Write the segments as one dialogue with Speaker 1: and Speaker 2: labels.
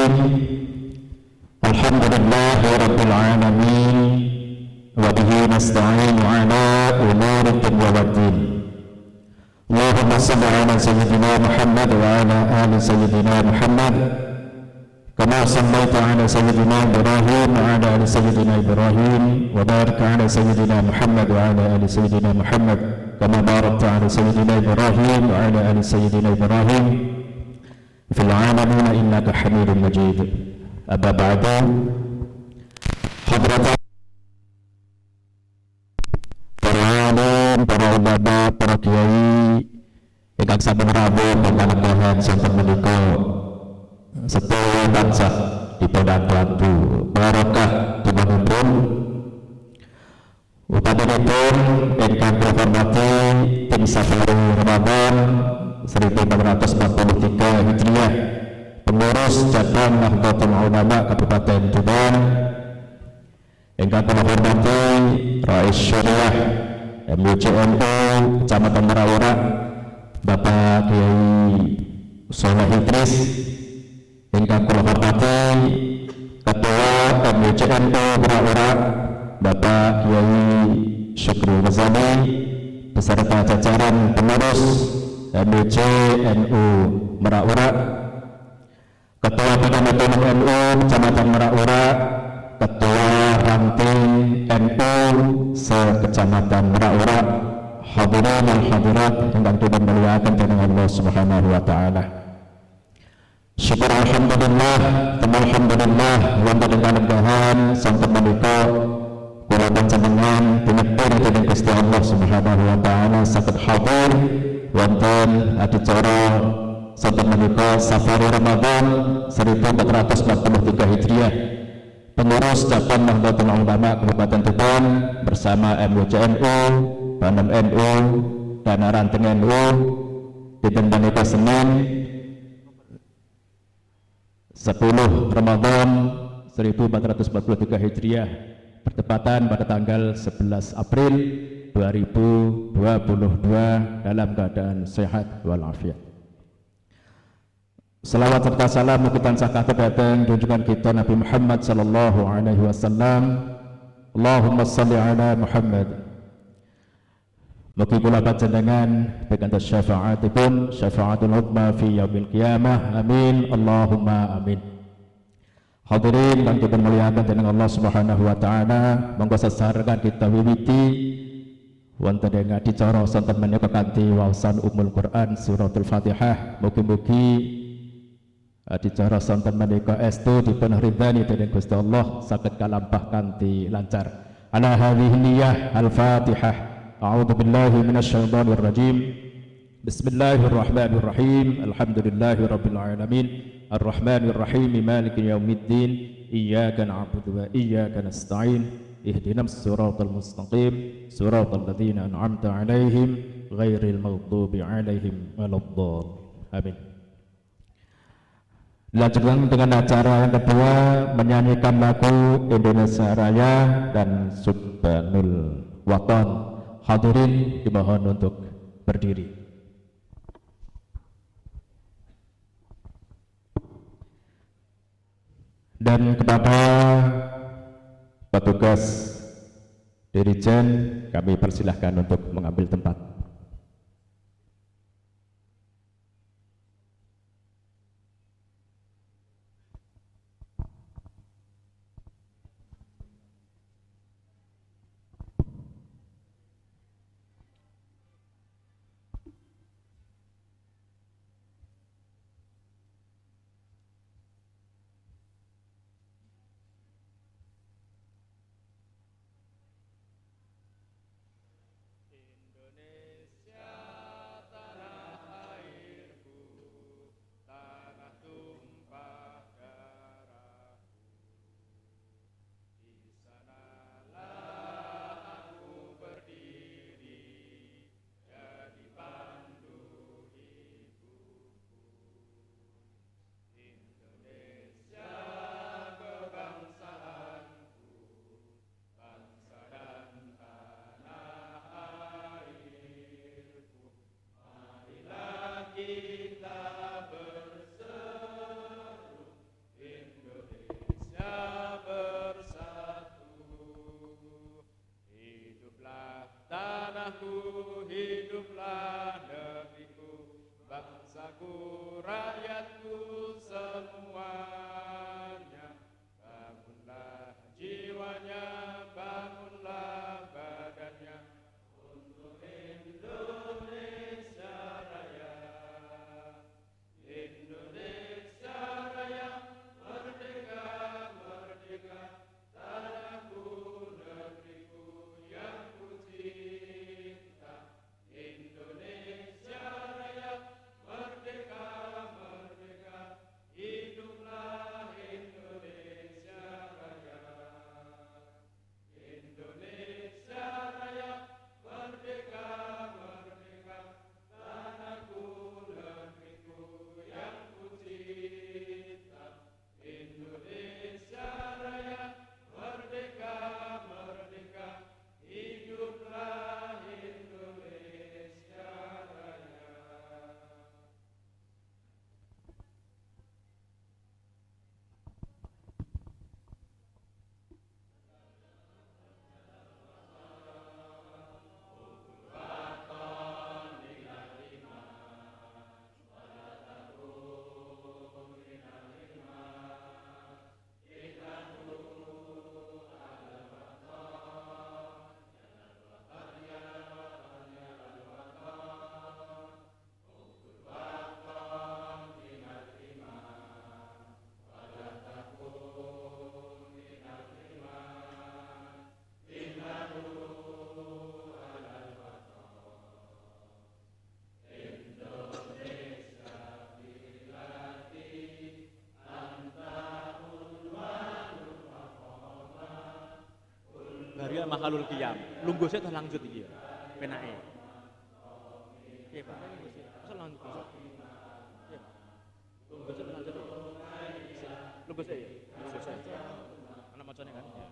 Speaker 1: Bismillahirrahmanirrahim. Alhamdulillahi rabbil alamin wa bihi nasta'inu ala umuri dunya waddin. Allahumma shalli ala sayyidina Muhammad wa ala ali sayyidina Muhammad kama shallaita ala sayyidina Ibrahim wa ala ali sayyidina Ibrahim wa barik ala sayyidina Muhammad wa ala ali sayyidina Muhammad kama barakta ala sayyidina Ibrahim wa ala ali sayyidina Ibrahim fil alamin innaka Hamidum Majid. Amma ba'du. Hadratan para alim, para ulama, para kiai ingkang sampun rawuh panjenengan sampun menika sedaya tansah dipundhampu barokah dimanapun utaminipun ingkang kula hormati tim Safaru Ramadan 1443 Hijriah, pengurus cabang Nahdlatul Ulama Kabupaten Tuban, ingkang kula hormati Rais Syariah MUCNU Kecamatan Merawora Bapak Kiai Soleh Idris, ingkang kula hormati Ketua MUCNU Merawora Bapak Kiai Syukrul Ghazali beserta jajaran pengurus MUCNU Merawora, Ketua Pengamatan NU Kecamatan Merawora, Ketua Ranting NU se-Kecamatan Merawora, hadirin dan hadirat ingkang dimuliakan dening Allah Subhanahu wa taala. Syukur alhamdulillah, alhamdulillah wonten ing kalenggahan sampun menika kula panjenengan pinepir dening Gusti Allah Subhanahu wa taala saged hadir wonten adicara sampun menika Safari Ramadan 1443 Hijriah. Pengurus cabang Nahdlatul Ulama Kabupaten Tuban bersama MUCNU, Bandem NU, dan Ranting NU dinten menika Senin 10 Ramadan 1443 Hijriah bertepatan pada tanggal 11 April 2022 dalam keadaan sehat walafiat. Selawat serta salam mugi tansah kathah dhateng junjungan kita Nabi Muhammad sallallahu alaihi wasallam. Allahumma shalli ala Muhammad. Mugi kula panjenengan pikantos syafaatipun syafaatul uzma fi yaumil qiyamah. Amin. Allahumma amin. Hadirin kang dipunmulyakaken dening Allah Subhanahu wa taala, monggo sesarengan kita wiwiti wonten ing adicara sonten menika kanthi waosan Ummul Quran suratul Fatihah. Mugi-mugi adicara sonten menika estu dipun ridhani dening Gusti Allah saged kalampah kanthi lancar. Ala hadhihi niyyah al-Fatihah. A'udzu billahi minasyaitonir rajim. Bismillahirrahmanirrahim. Alhamdulillahirabbil alamin. Arrahmanir rahim. Maliki yaumiddin. Iyyaka na'budu wa iyyaka nasta'in. Ihdinas siratal mustaqim. Siratal ladzina an'amta 'alaihim ghairil maghdubi 'alaihim waladdallin. Amin. Lanjutkan dengan acara yang kedua, menyanyikan lagu Indonesia Raya dan Subhanul Watan. Hadirin dimohon untuk berdiri. Dan kepada petugas Dirijen kami persilahkan untuk mengambil tempat.
Speaker 2: ya mahalul qiyam. Lungguh sik lanjut iki ya. Penake. Piye Pak? Masa lanjut terus? Iya. Lungguh sik lanjut. Lungguh sik ya. Lungguh sik. Ana macane kan? Ya.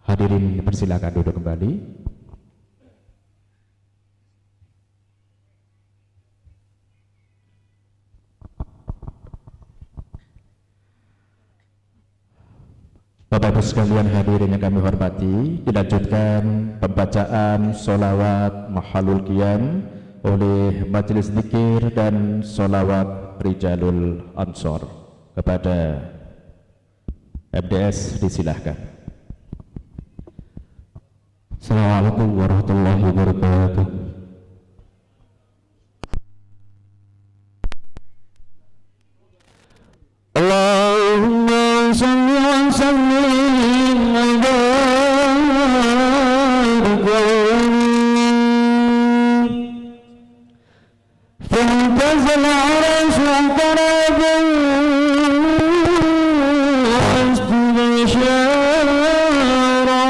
Speaker 1: Hadirin persilakan duduk kembali. Bapak Ibu sekalian hadirin yang kami hormati, dilanjutkan pembacaan sholawat mahalul qiyam oleh Majelis Zikir dan sholawat Rijalul Ansor. Kepada MDS disilahkan. Assalamualaikum warahmatullahi wabarakatuh. Allahumma salli wa sallim wa barik فانتزل العرش واضطرب واستبشارا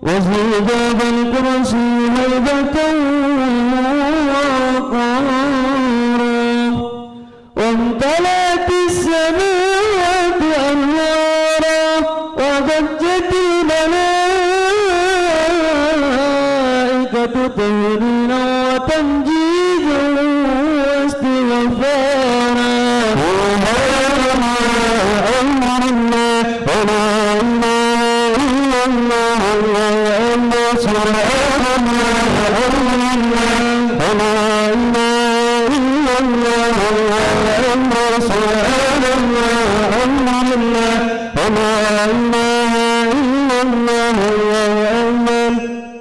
Speaker 1: وزيد بالكرسي هيبة وقارا وامتلأت السماوات أنوارا وضجت الملائكة تهليلا وتمجيدا واستغفارا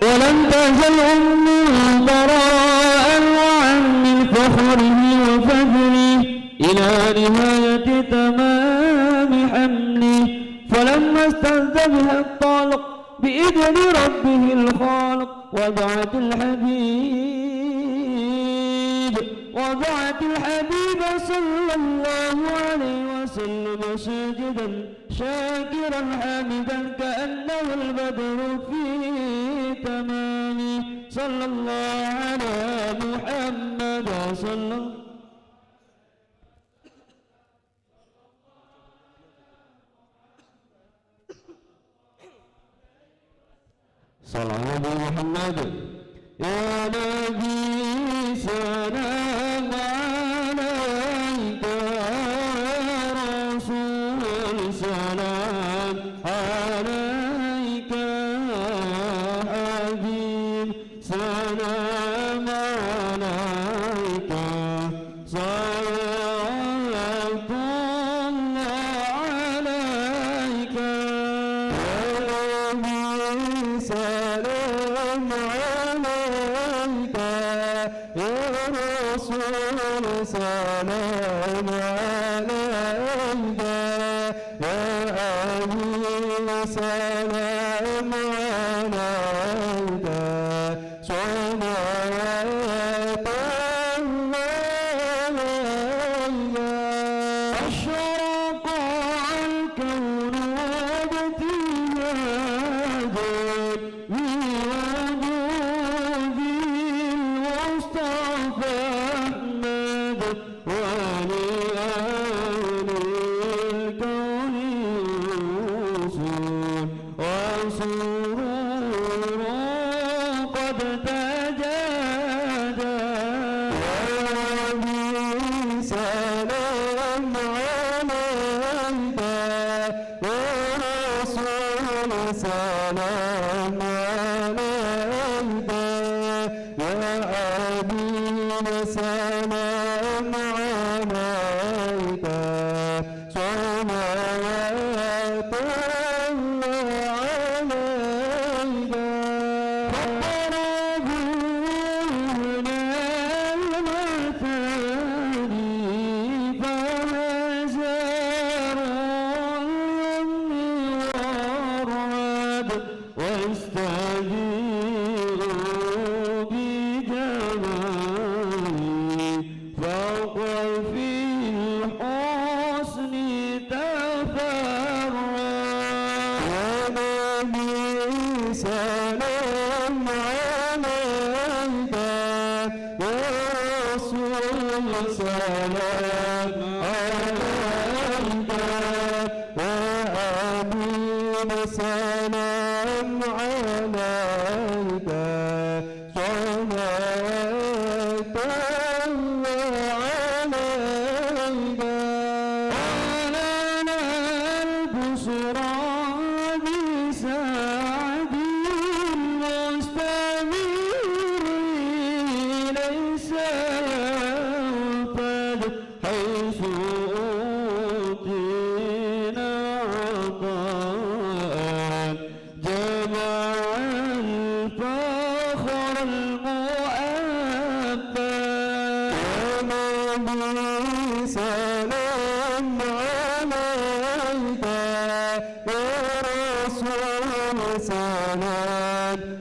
Speaker 1: ولم تزل أمي براء وعني فخره وفجره إلى نهاية تمام حمله فلما استهزأ بها الطالق بإذن ربه الخالق وضعت الحبيب صلى الله عليه وسلم ساجدا شاكرا حامدا كأنه البدر في تمامه صلى الله على محمد صلى الله صلى الله على محمد يا نبي سلام عليك يا رسول سلام عليك يا حبيب سلام عليك صلاة الله عليك يا نبي سلام عليك يا رسول سلام عليك يا أمين سلام عليك صلوات الله أشرق الكون وابتهاجه بوجود المصطفى
Speaker 3: وآله سلام عليك صلوات الله عليك ربنا هنا المثاني فهزار اليمن والرد واستجيروا بجمالي فوق في الحسن تفرد ونبي سلام عليك يا رسول سلام عليك وأمين سلام عليك صلوات الله عليك ولنا البشرى بسعد المستمر ليس ينفد حيث أوتينا عطاء جمع الفخر المؤبد ونبي سلام عليك يا رسول سلام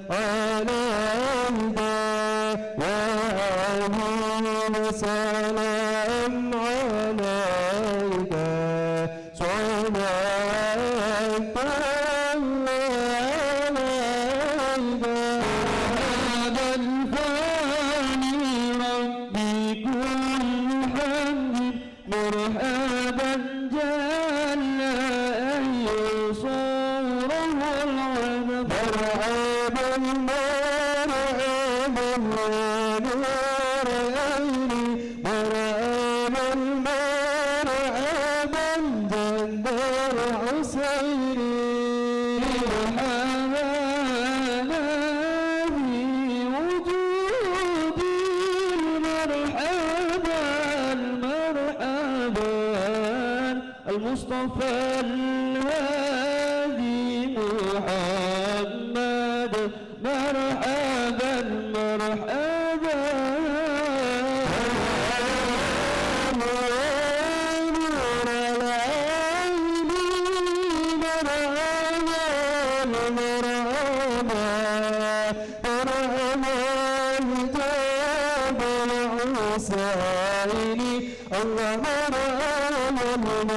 Speaker 3: عليك وآمين سلام عليك صلوات الله عليك هذا الفاني ربي كل حمد مرحبا جل أن يصوره العبد مرحبا مرحبا يا نور عيني مرحبا مرحبا جل الحسين مرحبا في وجودي مرحبا مرحبا المصطفى الهادي محمد مرحبا مرحبا نور العين مرحبا مرحبا مرحبا جاب الحسين الله مرحبا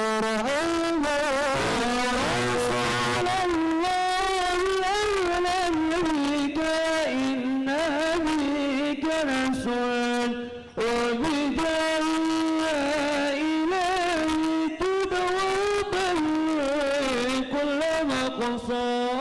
Speaker 3: مرحبا على الله أعلم بك إن بك رسول وبداية إلهي تدوب كل مقصود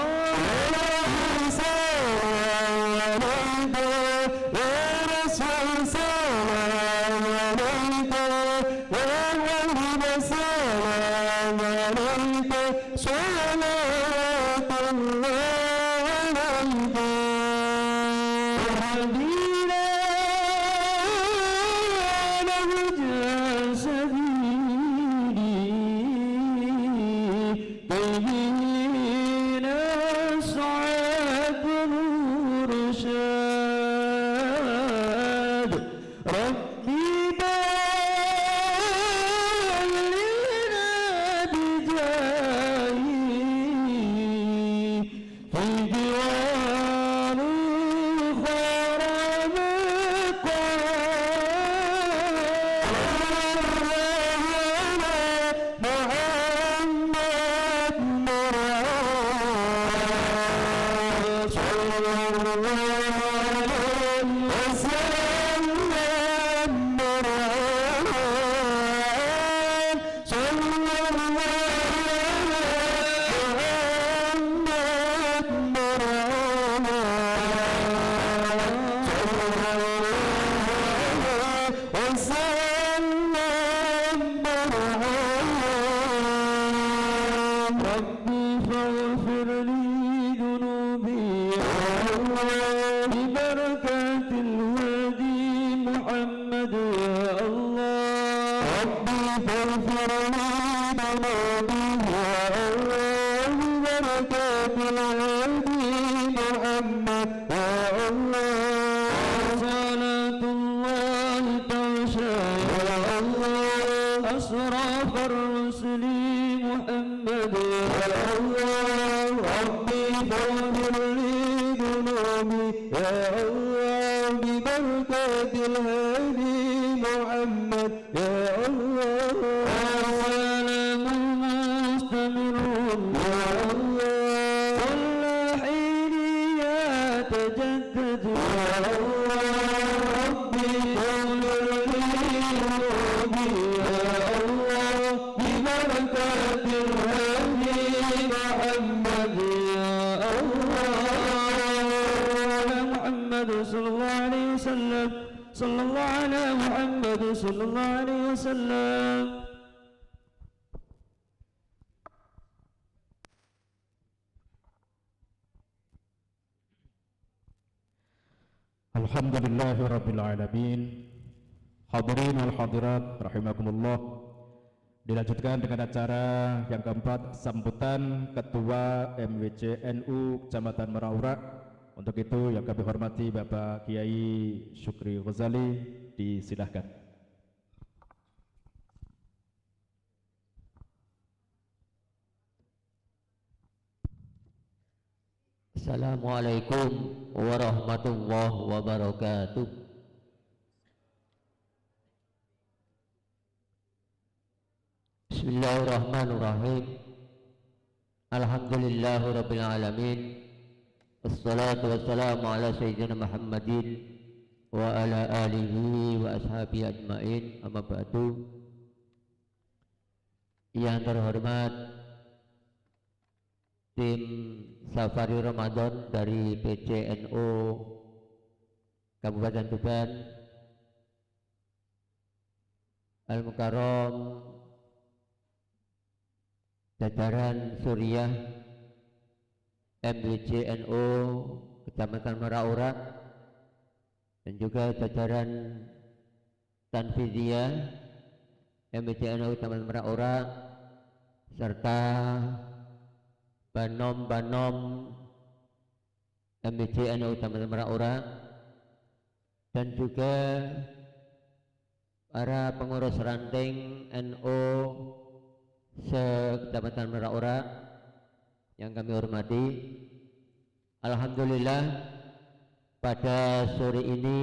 Speaker 3: ببركات الوحيد يا الله صلاة الله تغشى يا الله أشرف الرسل محمد يا الله ربي فاغفر لي ذنوبي يا الله ببركة الهادي محمد يا الله سلام مستمر يا الله كل حين يتجدد يا الله ربي فاغفر لي ذنوبي يا الله ببركة الهادي محمد يا الله محمد صلى الله عليه وسلم صلى الله على محمد صلى الله عليه وسلم.
Speaker 1: Alhamdulillahi Rabbil Alamin. Hadirin wal hadirat rahimakumullah. Dilanjutkan dengan acara yang keempat, sambutan Ketua MWC NU Kecamatan Meraura. Untuk itu yang kami hormati Bapak Kiai Syukri Ghazali, disilahkan.
Speaker 4: Assalamualaikum warahmatullahi wabarakatuh. Bismillahirrahmanirrahim. Alhamdulillahirabbil alamin. Wassalatu wassalamu ala sayyidina Muhammadin wa ala alihi wa ashabihi ajmain. Amma ba'du. Yang terhormat tim Safari Ramadan dari PCNU Kabupaten Tuban, Al-Mukarram, jajaran Suriah MWCNU Kecamatan Meraura, dan juga jajaran Tanfidiyah MWCNU Kecamatan Meraura, serta Banom-banom MWCNU Kecamatan Meraura, dan juga para pengurus ranting NU se-Kecamatan Meraura yang kami hormati. Alhamdulillah pada sore ini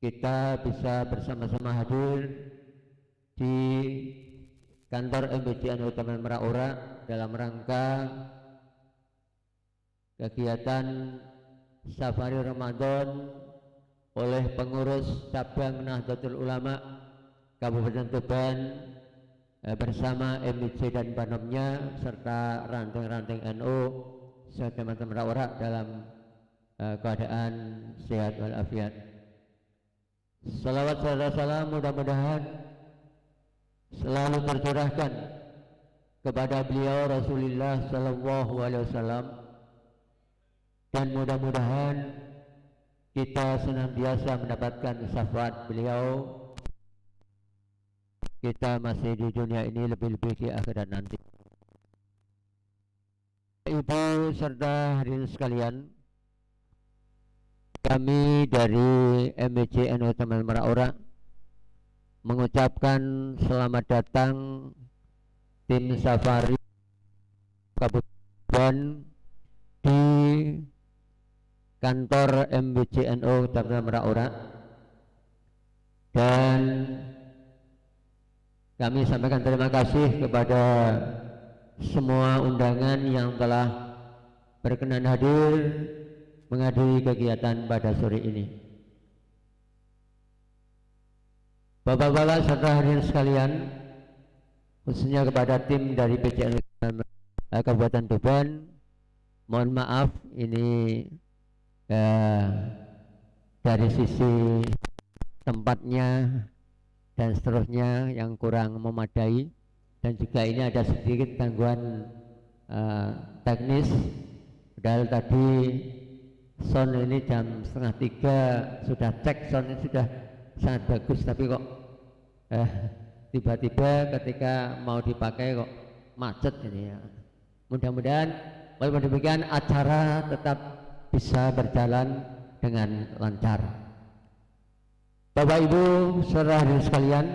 Speaker 4: kita bisa bersama-sama hadir di kantor MWCNU Kecamatan Meraura dalam rangka kegiatan Safari Ramadan oleh pengurus cabang Nahdlatul Ulama Kabupaten Tuban bersama MWC dan Banomnya serta ranting-ranting NU se-Kecamatan Meraura dalam keadaan sehat walafiat. Salawat serta salam mudah-mudahan selalu tercurahkan kepada beliau Rasulullah sallallahu alaihi wasallam, dan mudah-mudahan kita senantiasa mendapatkan syafaat beliau, kita masih di dunia ini, lebih-lebih di akhirat nanti. Ibu serta hadirin sekalian, kami dari MWCNU Kecamatan Meraura mengucapkan selamat datang tim Safari Kabupaten di kantor MWCNU Kecamatan Meraura, dan kami sampaikan terima kasih kepada semua undangan yang telah berkenan hadir menghadiri kegiatan pada sore ini. Bapak-bapak serta hadirin sekalian, khususnya kepada tim dari PCNU Kabupaten Tuban, mohon maaf ini dari sisi tempatnya dan seterusnya yang kurang memadai, dan juga ini ada sedikit gangguan teknis. Padahal tadi sound ini jam 2:30 sudah cek, sound ini sudah sangat bagus, tapi kok tiba-tiba ketika mau dipakai kok macet ini ya. Mudah-mudahan walaupun demikian acara tetap bisa berjalan dengan lancar. Bapak Ibu saudara hadirin sekalian,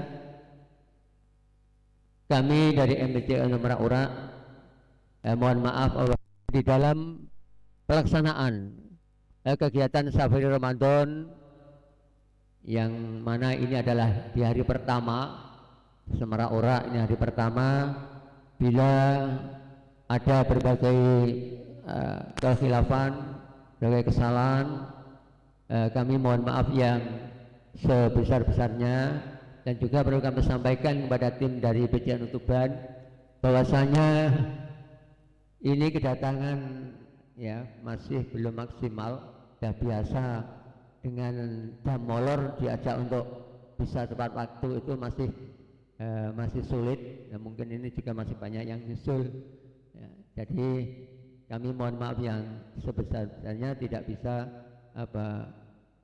Speaker 4: kami dari MBC Merak-Urak mohon maaf di dalam pelaksanaan kegiatan Safari Ramadan yang mana ini adalah di hari pertama Merak-Urak, ini hari pertama, bila ada berbagai kekhilafan, berbagai kesalahan, kami mohon maaf yang sebesar-besarnya, dan juga perlu kami sampaikan kepada tim dari PCNU Tuban bahwasanya ini kedatangan ya masih belum maksimal. Sudah biasa dengan jam molor diajak untuk bisa tepat waktu itu masih sulit ya, mungkin ini juga masih banyak yang nyusul ya, jadi kami mohon maaf yang sebesar-besarnya tidak bisa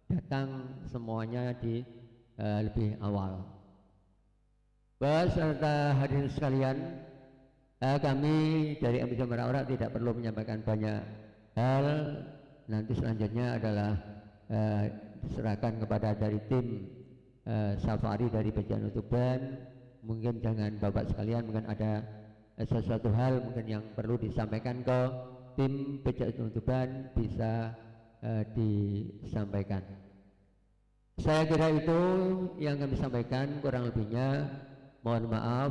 Speaker 4: datang semuanya di lebih awal. Beserta hadirin sekalian, kami dari MBC Merak-Urak tidak perlu menyampaikan banyak hal. Nanti selanjutnya adalah diserahkan kepada dari tim Safari dari PCNU Tuban. Mungkin dengan Bapak sekalian mungkin ada sesuatu hal mungkin yang perlu disampaikan ke tim PCNU Tuban bisa disampaikan. Saya kira itu yang kami sampaikan, kurang lebihnya mohon maaf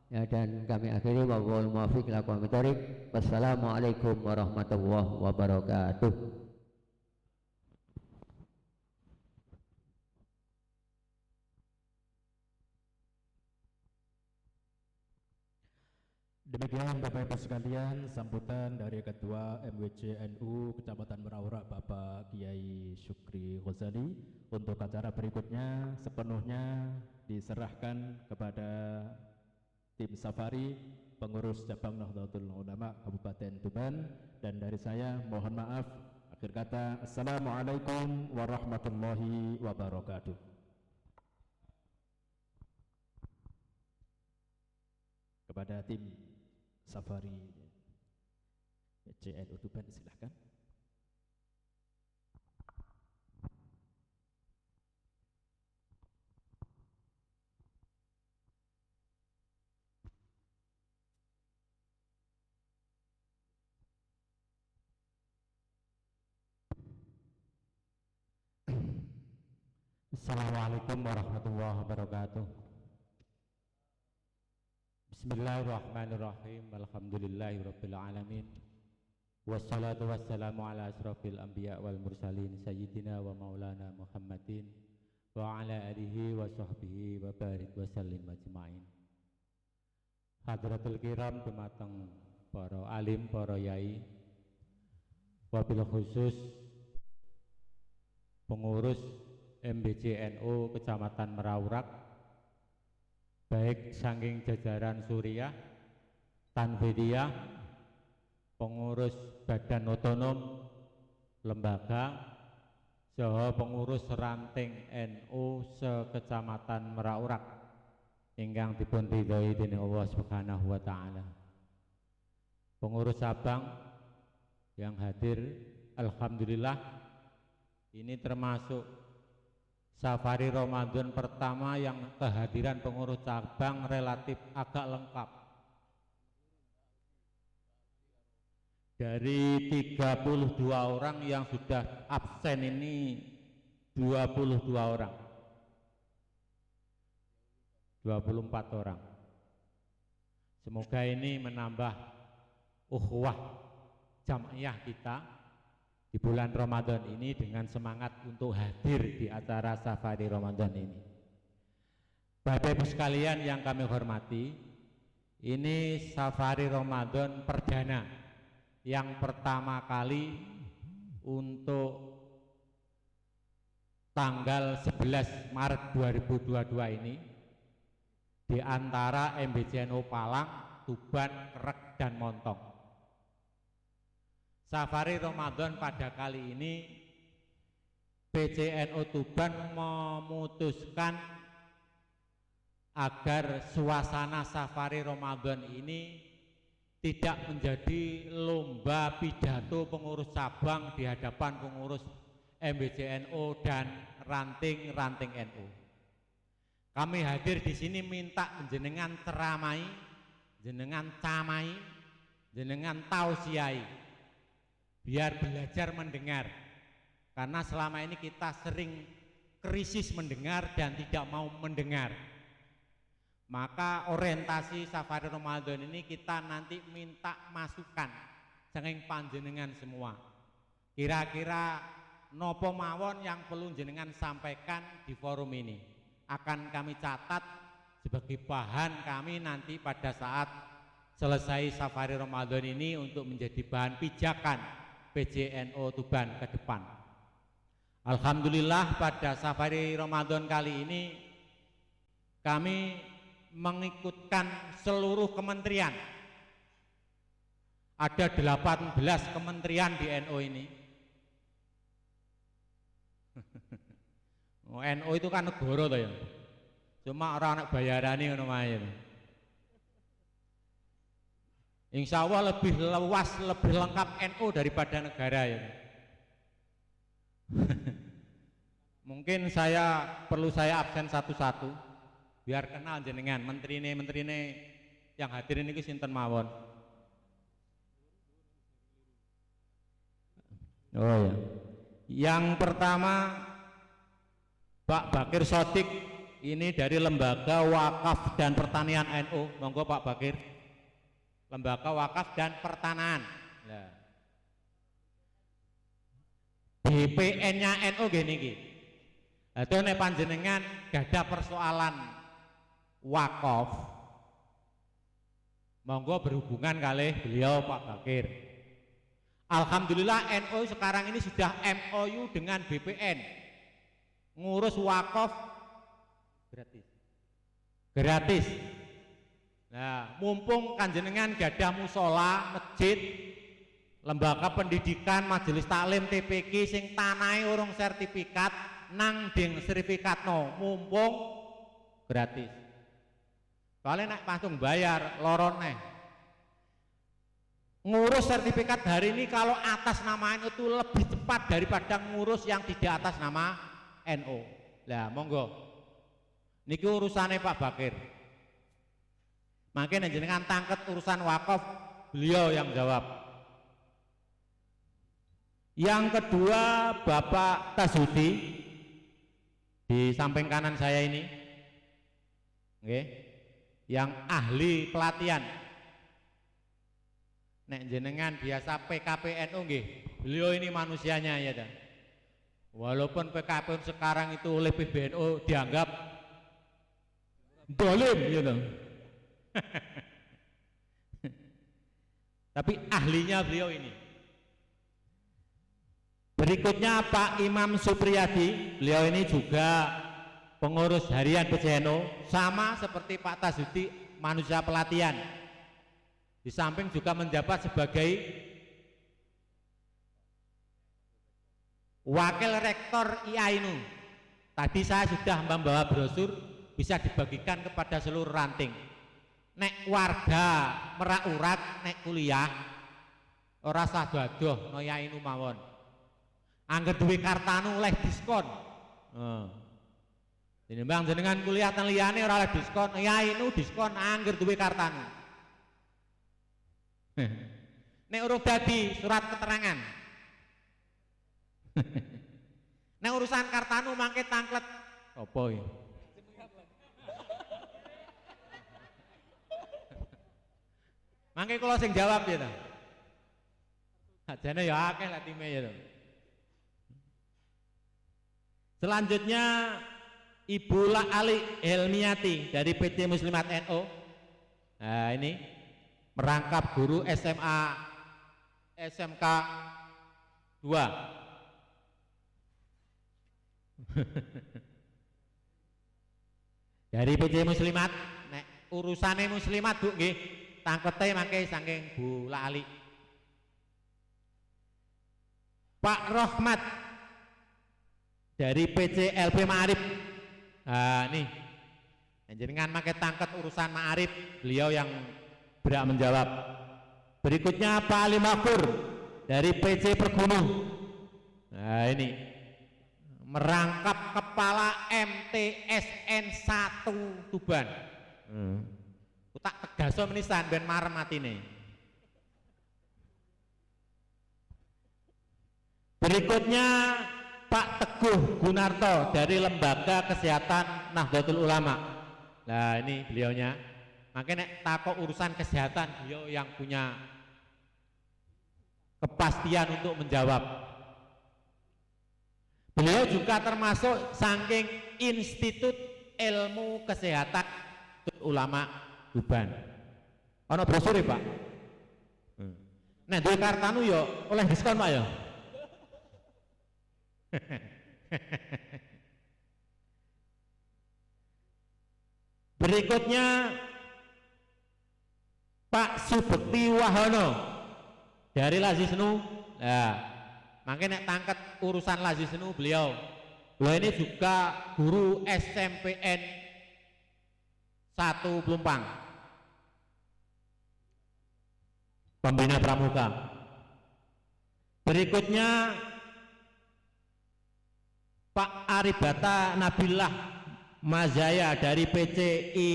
Speaker 4: ya, dan kami akhiri wallahul muwaffiq ila aqwamit thoriq. Wassalamualaikum warahmatullahi wabarakatuh.
Speaker 1: Demikian Bapak Ibu sekalian sambutan dari Ketua MWC NU Kecamatan Merak-Urak Bapak Kiai Syukri Ghazali. Untuk acara berikutnya sepenuhnya diserahkan kepada tim Safari pengurus cabang Nahdlatul Ulama Kabupaten Tuban, dan dari saya mohon maaf. Akhir kata, assalamualaikum warahmatullahi wabarakatuh. Kepada tim Safari PCNU Tuban silahkan.
Speaker 5: Assalamualaikum warahmatullahi wabarakatuh. Bismillahirrahmanirrahim. Alhamdulillahirabbil alamin. Wassalatu wassalamu ala asrofil anbiya wal mursalin sayyidina wa maulana Muhammadin wa ala alihi wa sahbihi wa barik wa sallim ajma'in. Hadratul kiram dumateng para alim, para yai, wabil khusus pengurus MBC NU Kecamatan Merak-Urak, baik saking jajaran Suriah, Tanfidiyah, pengurus badan otonom lembaga, saha pengurus ranting NU se-Kecamatan Merak-Urak ingkang dipun ridhoi dening Allah Subhanahu wa taala. Pengurus cabang yang hadir, alhamdulillah ini termasuk Safari Ramadan pertama yang kehadiran pengurus cabang relatif agak lengkap. Dari 32 orang yang sudah absen ini 22 orang, 24 orang. Semoga ini menambah ukhuwah jamaah kita di bulan Ramadan ini dengan semangat untuk hadir di acara Safari Ramadan ini. Bapak Ibu sekalian yang kami hormati, ini Safari Ramadan perdana yang pertama kali untuk tanggal 11 Maret 2022 ini di antara MBC NU Palang, Tuban, Kerek, dan Montong. Safari Ramadan pada kali ini PCNU Tuban memutuskan agar suasana Safari Ramadan ini tidak menjadi lomba pidato pengurus cabang di hadapan pengurus MBCNU dan ranting-ranting NU. Kami hadir di sini minta jenengan ceramai, jenengan camai, jenengan tausiai, biar belajar mendengar. Karena selama ini kita sering krisis mendengar dan tidak mau mendengar. Maka orientasi Safari Ramadan ini kita nanti minta masukan saking panjenengan semua. Kira-kira nopo mawon yang perlu jenengan sampaikan di forum ini akan kami catat sebagai bahan kami nanti pada saat selesai Safari Ramadan ini untuk menjadi bahan pijakan PJNU Tuban ke depan. Alhamdulillah pada Safari Ramadan kali ini kami mengikutkan seluruh kementerian. Ada 18 kementerian di NU ini. NU itu kan negara toh ya. Cuma orang anak bayarani ngono wae. Insya Allah lebih luas, lebih lengkap NU daripada negara ya. Mungkin perlu saya absen satu-satu biar kenal jenengan menterine yang hadir ini sinten mawon. Oh ya. Yang pertama Pak Bakir Sodik, ini dari Lembaga Wakaf dan Pertanian NU. Monggo Pak Bakir. Lembaga Wakaf dan Pertanahan. Nah. BPN-nya NU gini iki. Itu nek panjenengan gada persoalan wakaf, monggo berhubungan kali beliau Pak Bakir. Alhamdulillah NU sekarang ini sudah MOU dengan BPN ngurus wakaf gratis. Nah, mumpung kanjenengan gadah musola, masjid, lembaga pendidikan, majelis taklim, TPQ sing tanahe urung sertifikat nang ding sertifikatno, mumpung gratis. Soalnya nak langsung bayar loron neh. Ngurus sertifikat hari ini kalau atas nama NU itu lebih cepat daripada ngurus yang tidak atas nama NU. Lah monggo. Niki urusannya Pak Bakir. Makanya jenengan tangket urusan wakaf, beliau yang jawab. Yang kedua Bapak Tasudi di samping kanan saya ini. Oke. Yang ahli pelatihan. Nek jenengan biasa PKPNU nggih, beliau ini manusianya ya dah. Walaupun PKPNU sekarang itu oleh PBNU dianggap dolim gitu. Tapi ahlinya beliau ini. Berikutnya Pak Imam Supriyadi, beliau ini juga pengurus harian PJNU, sama seperti Pak Tasudi, manusia pelatihan. Di samping juga menjabat sebagai wakil rektor IAINU. Tadi saya sudah membawa brosur, bisa dibagikan kepada seluruh ranting. Nek warga Merak Urat nek kuliah ora sah dadoh no IAINU mawon. Angger duwe kartanu oleh diskon. Tinimbang jenengan kuliah ten liyane ora oleh diskon, IAINU diskon angger duwe kartanu. Nek urung dadi surat keterangan. Nek urusan kartanu mangke tangklet apa ya? Mangke kula sing jawab ya ta. Ajane ya akeh lah time ya to. Selanjutnya Ibu La Ali Helmiati dari PT Muslimat NU. Nah, ini merangkap guru SMA SMK 2. Dari PT Muslimat, nek urusane muslimat Bu nggih, tangkete mangke saking Bu La Ali. Pak Rohmat dari PCLP Ma'arif. Nah, nih. Jenengan mangke tangket urusan Ma'arif, beliau yang berhak menjawab. Berikutnya Pak Ali Makfur dari PC Pergunung. Nah ini merangkap kepala MTSN 1 Tuban. Tak tegaso menisan ben marem atine. Berikutnya Pak Teguh Gunarto dari Lembaga Kesehatan Nahdlatul Ulama. Nah ini beliaunya. Makanya takut urusan kesehatan beliau yang punya kepastian untuk menjawab. Beliau juga termasuk saking Institut Ilmu Kesehatan Ulama Tuban. Ono brosur Pak. Nah duwe kartanu yo oleh diskon Pak yo. Berikutnya Pak Subekti Wahono dari Lazisnu. Nah, makanya tangkat urusan Lazisnu beliau. Beliau ini juga guru SMPN 1 Pelumpang, pembina pramuka. Berikutnya Pak Aribata Nabilah Mazaya dari PCI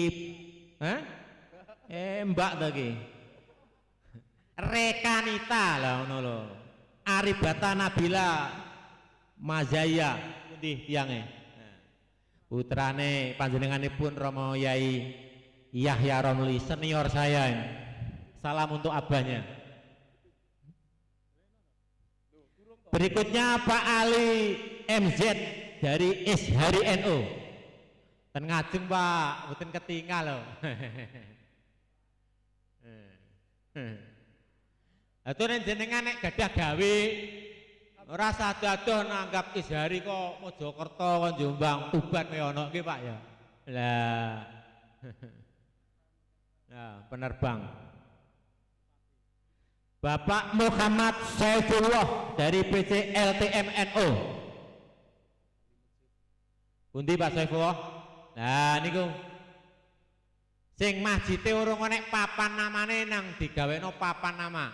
Speaker 5: Mbak tadi Rekanita lah ngono lho. Aribata Nabila Mazaya pundi tiange. Putrane panjenenganipun Romo Yai Yahya Romli senior saya ini. Salam untuk abahnya. Berikutnya Pak Ali MZ dari Ishari NU. Ten ngajeng Pak, mboten ketinggal loh. Itu jenengan nek gadah gawe ora sadoh nanggap Ishari kok Mojokerto kok Jombang Tuban kaya ono nggih Pak ya. Lah. Nah, penerbang. Bapak Muhammad Saifullah dari PC LTMNO. Pundi Pak Saifullah? Nah niku sing masjide urung enek papan namane nang digaweno papan nama.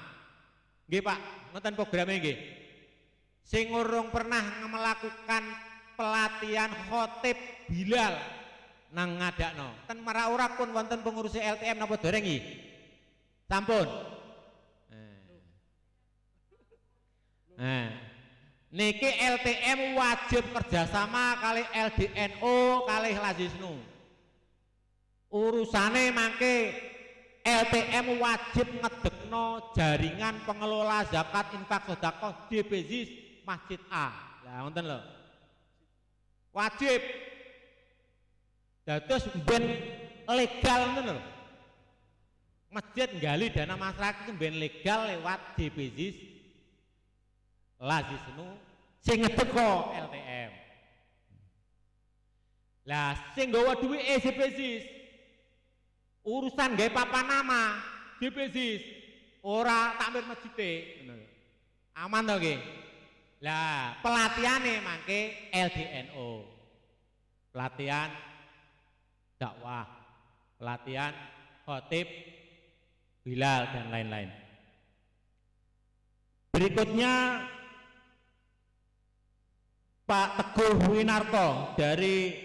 Speaker 5: Nggih Pak, ngoten programe nggih. Sing urung pernah melakukan pelatihan khotib Bilal nang ngadakno. Ten Maraura pun wonten pengurus LTM napa dereng nggih? Sampun. Niki LTM wajib kerjasama kali LDNO kali Lazisnu. Urusane mangke LTM wajib ngedekno jaringan pengelola zakat infak sedekah DPZIS Masjid A. Lah ngoten lho. Wajib. Dados ben legal ngoten lho. Masjid nggali dana masyarakat ben legal lewat DPZIS Lazisnu sing ngedeko LTM. Lah sing nggawa duwe DPZIS urusan gawe papan nama DPZIS ora takmir masjide aman to nggih. Lah pelatihane mangke LDNO, pelatihan dakwah, pelatihan khotib Bilal dan lain-lain. Berikutnya Pak Teguh Winarto dari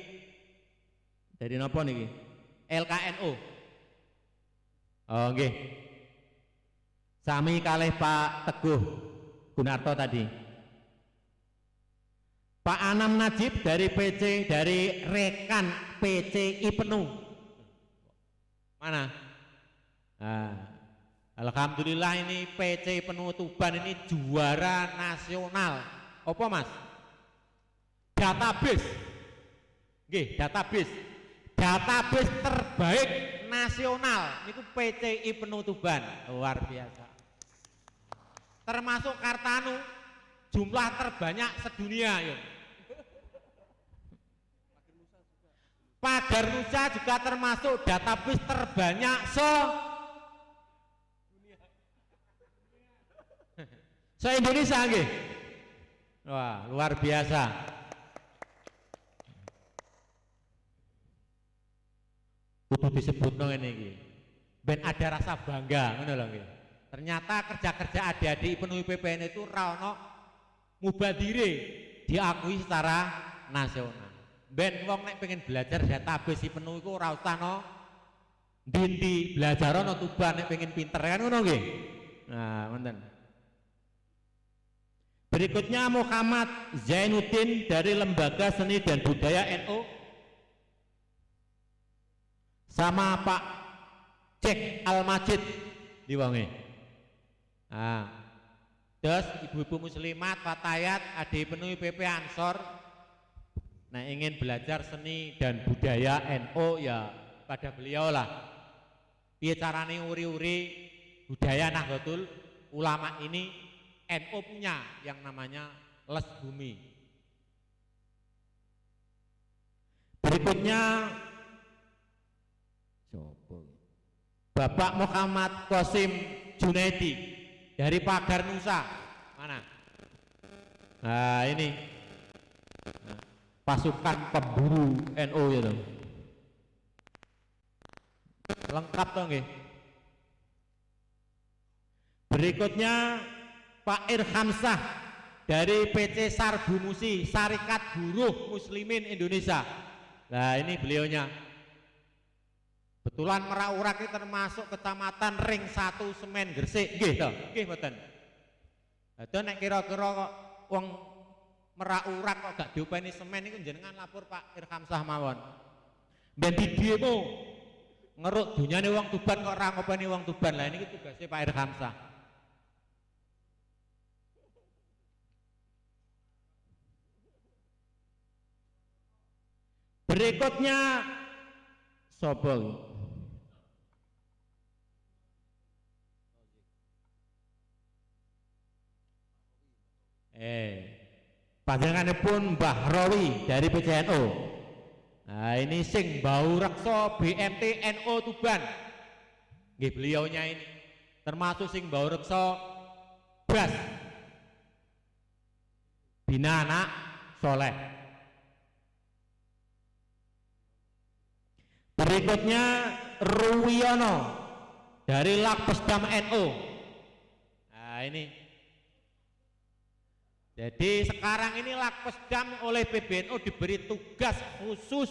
Speaker 5: napa niki? LKNO. Oh nggih. Sami kalih Pak Teguh Gunarto tadi. Pak Anam Najib dari PC dari rekan PCI penuh. Mana? Nah, alhamdulillah ini PC penuh Tuban ini juara nasional. Apa Mas? Database. Nggih, database terbaik nasional niku PCI penuh Tuban, luar biasa. Termasuk Kartanu jumlah terbanyak sedunia ya. Pagar Nusa juga termasuk database terbanyak se-Indonesia nggih. Wah, luar biasa. Kudu disebutno ngene iki. Ben ada rasa bangga ngono lho nggih. Ternyata kerja-kerja adik-adik penuh PPN itu rano mubadire diakui secara nasional. Ben wong nek pengen belajar database penuh iku ora usah no ndi belajar no Tuban nek pengen pinter kan ngono nggih. Nah, wonten. Berikutnya Muhammad Zainuddin dari Lembaga Seni dan Budaya NU sama Pak Cek Al-Majid di wonge. Nah, terus ibu-ibu muslimat Fatayat adik penuh PP Ansor nah ingin belajar seni dan budaya NU ya pada beliau lah. Piye carane uri-uri budaya Nahdlatul Ulama ini NU punya yang namanya les bumi. Berikutnya Bapak Muhammad Qasim Junaidi dari Pagar Nusa. Mana? Nah ini pasukan pemburu NU ya dong. Lengkap toh nggih. Berikutnya Pak Irhamsah dari PC Sarbu Musi, Serikat Buruh Muslimin Indonesia. Nah ini beliaunya. Betulan Merak-Urak ini termasuk kecamatan Ring 1 Semen Gresik, nggih to? Nggih mboten. Ada nek kira-kira kok wong Merak-Urak kok gak diopeni semen niku jenengan lapor Pak Irhamsah mawon. Ben didemo ngeruk dunyane wong Tuban kok ora ngopeni wong Tuban. Lah niki tugasnya Pak Irhamsah. Berikutnya sapa? Panjenenganipun Mbah Rawi dari PCNU. Nah ini sing bau reksa BMT NU Tuban. Nggih beliaunya ini termasuk sing bau reksa BAS Bina Anak Soleh. Berikutnya Ruwiono dari Lakpesdam NU. Nah ini jadi sekarang ini Lakpesdam oleh PBNU diberi tugas khusus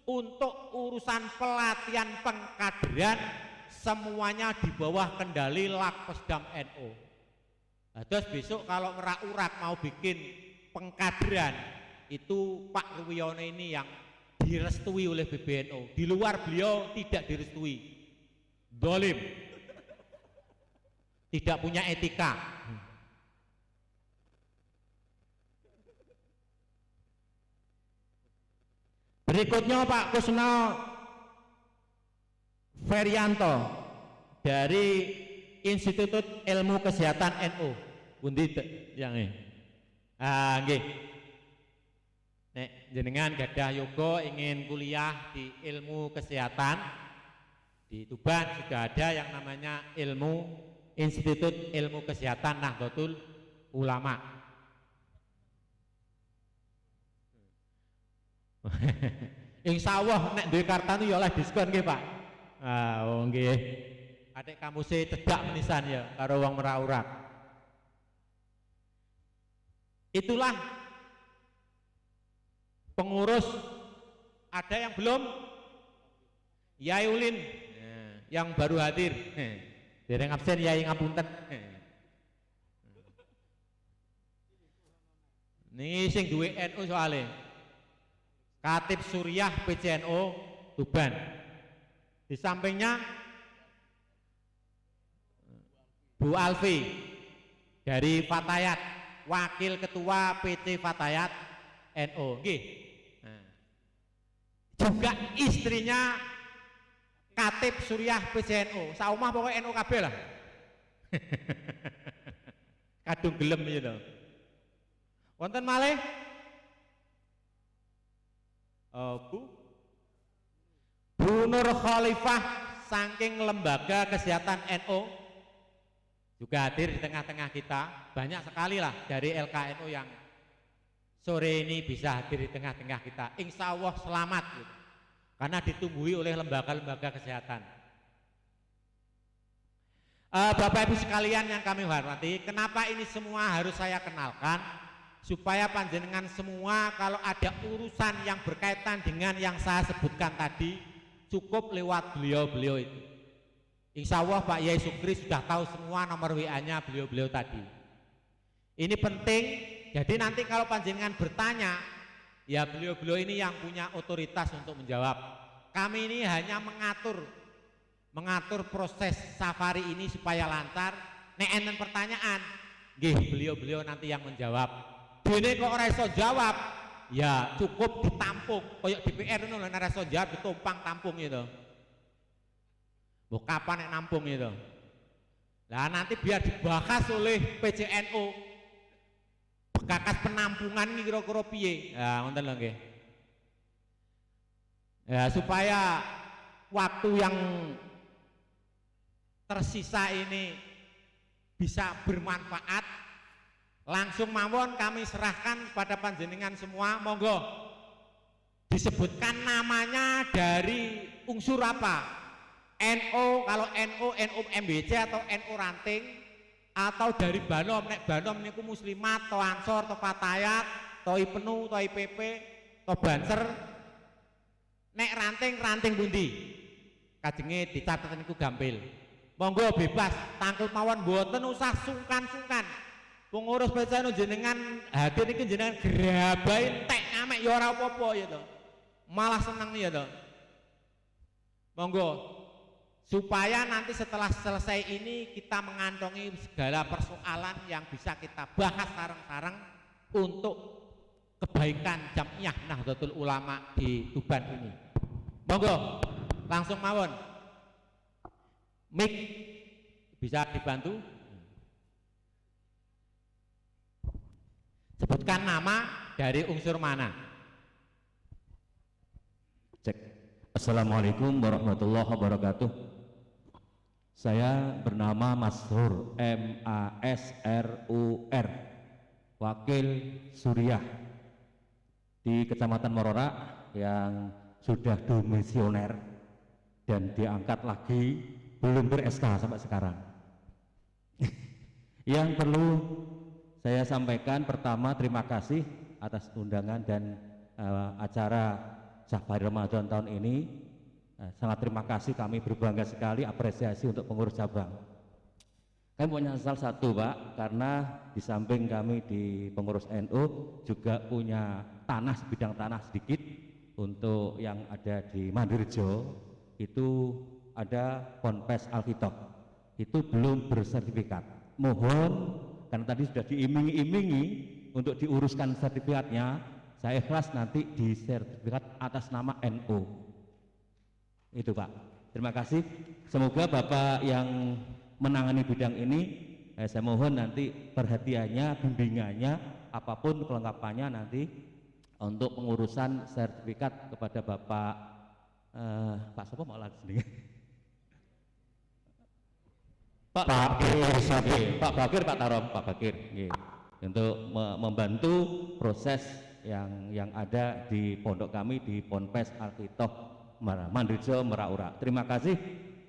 Speaker 5: untuk urusan pelatihan pengkaderan semuanya di bawah kendali Lakpesdam NU. Nah, terus besok kalau Merak-Urak mau bikin pengkaderan itu Pak Ruwiono ini yang direstui oleh PBNU. Di luar beliau tidak direstui. Dolim. Tidak punya etika. Berikutnya Pak Kusno Ferianto dari Institut Ilmu Kesehatan NU. Pundi yang ini. Ah nggih. Nek jenengan gadah yoga ingin kuliah di ilmu kesehatan di Tuban sudah ada yang namanya Institut Ilmu Kesehatan Nahdlatul Ulama. Insyaallah nek duwe kartanu ya oleh diskon nggih Pak. Ah oh nggih. Adik kamu sih cedak menisan ya karo wong Merak-Urak. Itulah pengurus. Ada yang belum? Yai Ulin yang baru hadir. Dereng absen Yai ngapunten. Nih sing duwe NU soalnya. Katib Suriah PCNU Tuban. Di sampingnya Bu Alfi dari Fatayat, wakil ketua PC Fatayat NU. Nggih. Juga istrinya Katib Suriah PCNU. Saumah pokoknya NU kabeh lah. Kadung gelem gitu. Wonten malih Bu Nur Khalifah saking Lembaga Kesehatan NU juga hadir di tengah-tengah kita. Banyak sekali lah dari LKNU yang sore ini bisa hadir di tengah-tengah kita. Insya Allah selamat gitu. Karena ditumbuhi oleh lembaga-lembaga kesehatan. Bapak Ibu sekalian yang kami hormati, kenapa ini semua harus saya kenalkan? Supaya panjenengan semua kalau ada urusan yang berkaitan dengan yang saya sebutkan tadi, cukup lewat beliau-beliau itu. Insya Allah Pak Yai Sukri sudah tahu semua nomor WA-nya beliau-beliau tadi. Ini penting, jadi nanti kalau panjenengan bertanya, ya beliau-beliau ini yang punya otoritas untuk menjawab. Kami ini hanya mengatur proses safari ini supaya lancar. Nek enten pertanyaan, nggih beliau-beliau nanti yang menjawab. Dene kok ora iso jawab, ya cukup ditampung. Koyok DPR ngono nek ora iso jawab ditumpang tampung gitu. Mbok kapan nek nampung gitu. Lah nanti biar dibahas oleh PCNU. Bekakas penampungan iki kira-kira piye? Ya ngoten lho nggih. Ya supaya waktu yang tersisa ini bisa bermanfaat, langsung mawon kami serahkan pada panjenengan semua. Monggo disebutkan namanya dari unsur apa, NO kalau NO MBC atau NO ranting, atau dari Banom. Nek Banom niku Muslimat, to Ansor, to Fatayat, to IPNU, to IPP, to Banser. Nek ranting pundi? Kajenge dicatet niku gampil. Monggo bebas, tangkul mawon, mboten usah sungkan-sungkan. Pengurus PCNU jenengan hadir iki jenengan grabai entek amek ya ora apa-apa ya to. Malah seneng ya to. Monggo supaya nanti setelah selesai ini kita mengantongi segala persoalan yang bisa kita bahas sareng-sareng untuk kebaikan Jamiah Nahdlatul Ulama di Tuban ini. Monggo langsung mawon. Mik bisa dibantu? Sebutkan nama dari unsur mana?
Speaker 6: Cek. Assalamualaikum warahmatullahi wabarakatuh. Saya bernama Masrur, MASRUR, Wakil Suriah di Kecamatan Morora yang sudah domisioner dan diangkat lagi, belum ber-SK sampai sekarang. Yang perlu saya sampaikan, pertama terima kasih atas undangan dan acara Safari Ramadan tahun ini. Sangat terima kasih, kami berbangga sekali, apresiasi untuk pengurus cabang. Kami punya salah satu Pak, karena di samping kami di pengurus NU juga punya tanah, sebidang tanah sedikit untuk yang ada di Mandirjo, itu ada Ponpes Alkitab, itu belum bersertifikat. Mohon, karena tadi sudah diiming-imingi untuk diuruskan sertifikatnya, saya ikhlas nanti di sertifikat atas nama NU. Itu Pak, terima kasih. Semoga Bapak yang menangani bidang ini, saya mohon nanti perhatiannya, bimbingannya, apapun kelengkapannya nanti untuk pengurusan sertifikat kepada Bapak Pak siapa mau lagi sendiri? Pak Bakir, Pak Tarom, Pak Bakir, untuk membantu proses yang ada di pondok kami di Ponpes Alkitab Mandirjo Meraura. Terima kasih.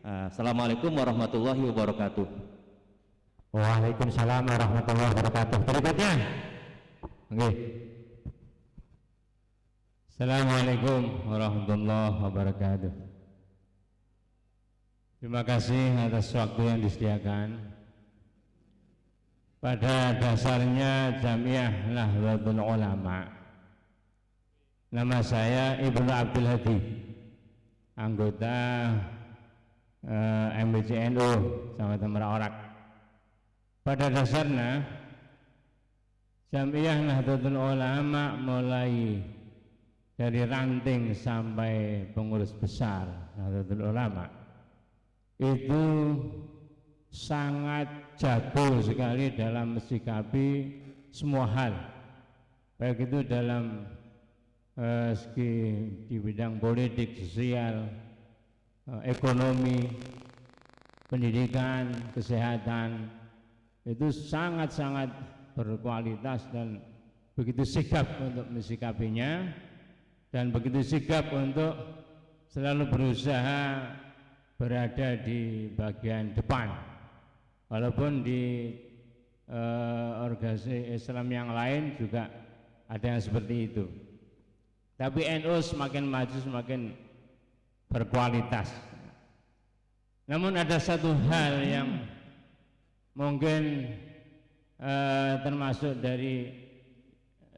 Speaker 6: Assalamualaikum warahmatullahi wabarakatuh.
Speaker 7: Waalaikumsalam warahmatullahi wabarakatuh. Berikutnya, Assalamualaikum warahmatullahi wabarakatuh. Terima kasih atas waktu yang disediakan. Pada dasarnya Jamiah Nahdlatul Ulama. Nama saya Ibnu Abdul Hadi, anggota MBCNU Kecamatan Meraorak. Pada dasarnya Jamiah Nahdlatul Ulama mulai dari ranting sampai pengurus besar Nahdlatul Ulama itu sangat jago sekali dalam mensikapi semua hal, baik itu dalam segi di bidang politik, sosial, ekonomi, pendidikan, kesehatan, itu sangat-sangat berkualitas dan begitu sigap untuk mensikapinya dan begitu sigap untuk selalu berusaha berada di bagian depan Walaupun di organisasi Islam yang lain juga ada yang seperti itu. Tapi NU semakin maju semakin berkualitas. Namun ada satu hal yang mungkin termasuk dari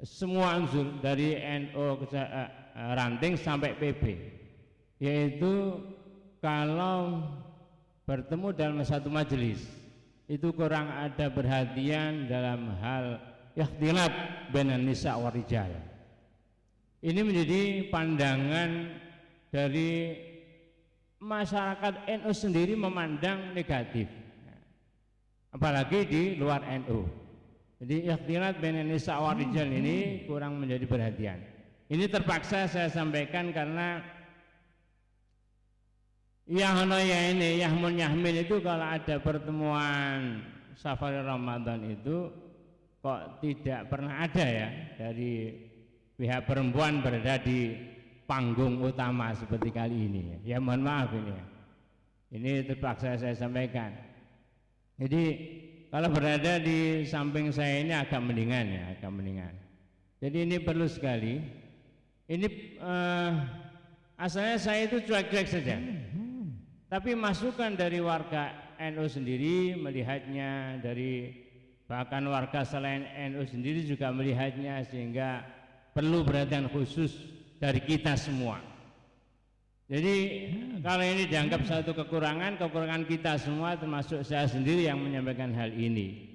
Speaker 7: semua unsur dari NU ranting sampai PB, yaitu kalau bertemu dalam satu majelis itu kurang ada perhatian dalam hal ikhtilat bainan nisa wa rijal. Ini menjadi pandangan dari masyarakat NU sendiri memandang negatif, apalagi di luar NU. Jadi ikhtilat bainan nisa wa rijal ini kurang menjadi perhatian. Ini terpaksa saya sampaikan karena Yahmin itu kalau ada pertemuan Safari Ramadan itu kok tidak pernah ada ya dari pihak perempuan berada di panggung utama seperti kali ini. Ya mohon maaf ini ya. Ini terpaksa saya sampaikan. Jadi kalau berada di samping saya ini agak mendingan ya, agak mendingan. Jadi ini perlu sekali. Ini asalnya saya itu cuek-cuek saja. Tapi masukan dari warga NU sendiri melihatnya, dari bahkan warga selain NU sendiri juga melihatnya, sehingga perlu perhatian khusus dari kita semua. Jadi kalau ini dianggap satu kekurangan kita semua, termasuk saya sendiri yang menyampaikan hal ini.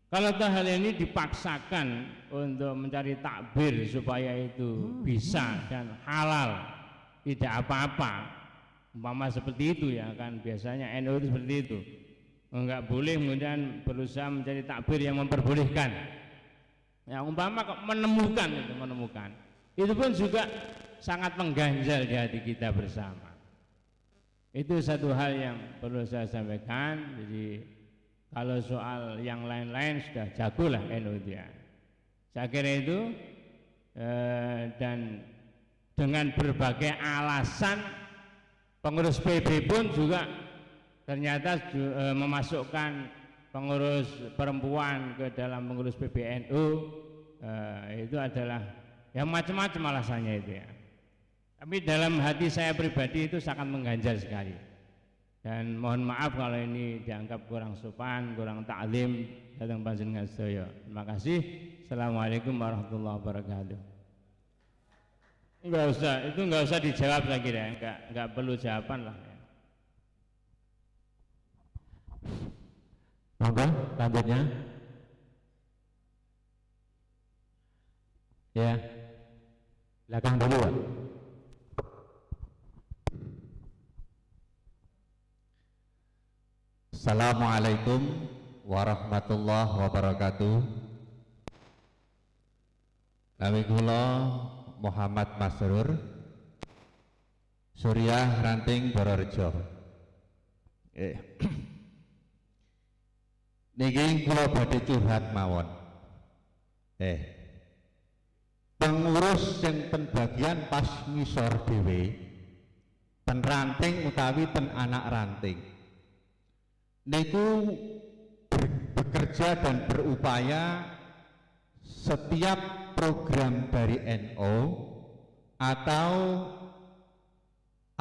Speaker 7: Kalau hal ini dipaksakan untuk mencari takbir supaya itu bisa dan halal, tidak apa-apa, umpama seperti itu ya kan, biasanya NU itu seperti itu, enggak boleh kemudian berusaha mencari takbir yang memperbolehkan. Ya umpama kok menemukan itu pun juga sangat mengganjal di hati kita bersama. Itu satu hal yang perlu saya sampaikan. Jadi kalau soal yang lain-lain sudah jagolah NU dia. Saya kira itu dan dengan berbagai alasan pengurus PB pun juga ternyata memasukkan pengurus perempuan ke dalam pengurus PBNU, itu adalah yang macam-macam alasannya itu ya. Tapi dalam hati saya pribadi itu sangat mengganjal sekali. Dan mohon maaf kalau ini dianggap kurang sopan, kurang ta'lim datang panjenengan sedaya. Terima kasih. Assalamualaikum warahmatullahi wabarakatuh. Enggak usah dijawab saya kira, enggak perlu jawaban lah.
Speaker 6: Monggo selanjutnya. Ya. Belakang dulu, Pak.
Speaker 8: Assalamualaikum warahmatullahi wabarakatuh. Nami kula Muhammad Masrur, Suriah Ranting Bororejo. Niki kula badhe curhat mawon. Pengurus sing ten bagian pas ngisor dhewe, ten ranting utawi ten anak ranting. Niku bekerja dan berupaya setiap program dari NU atau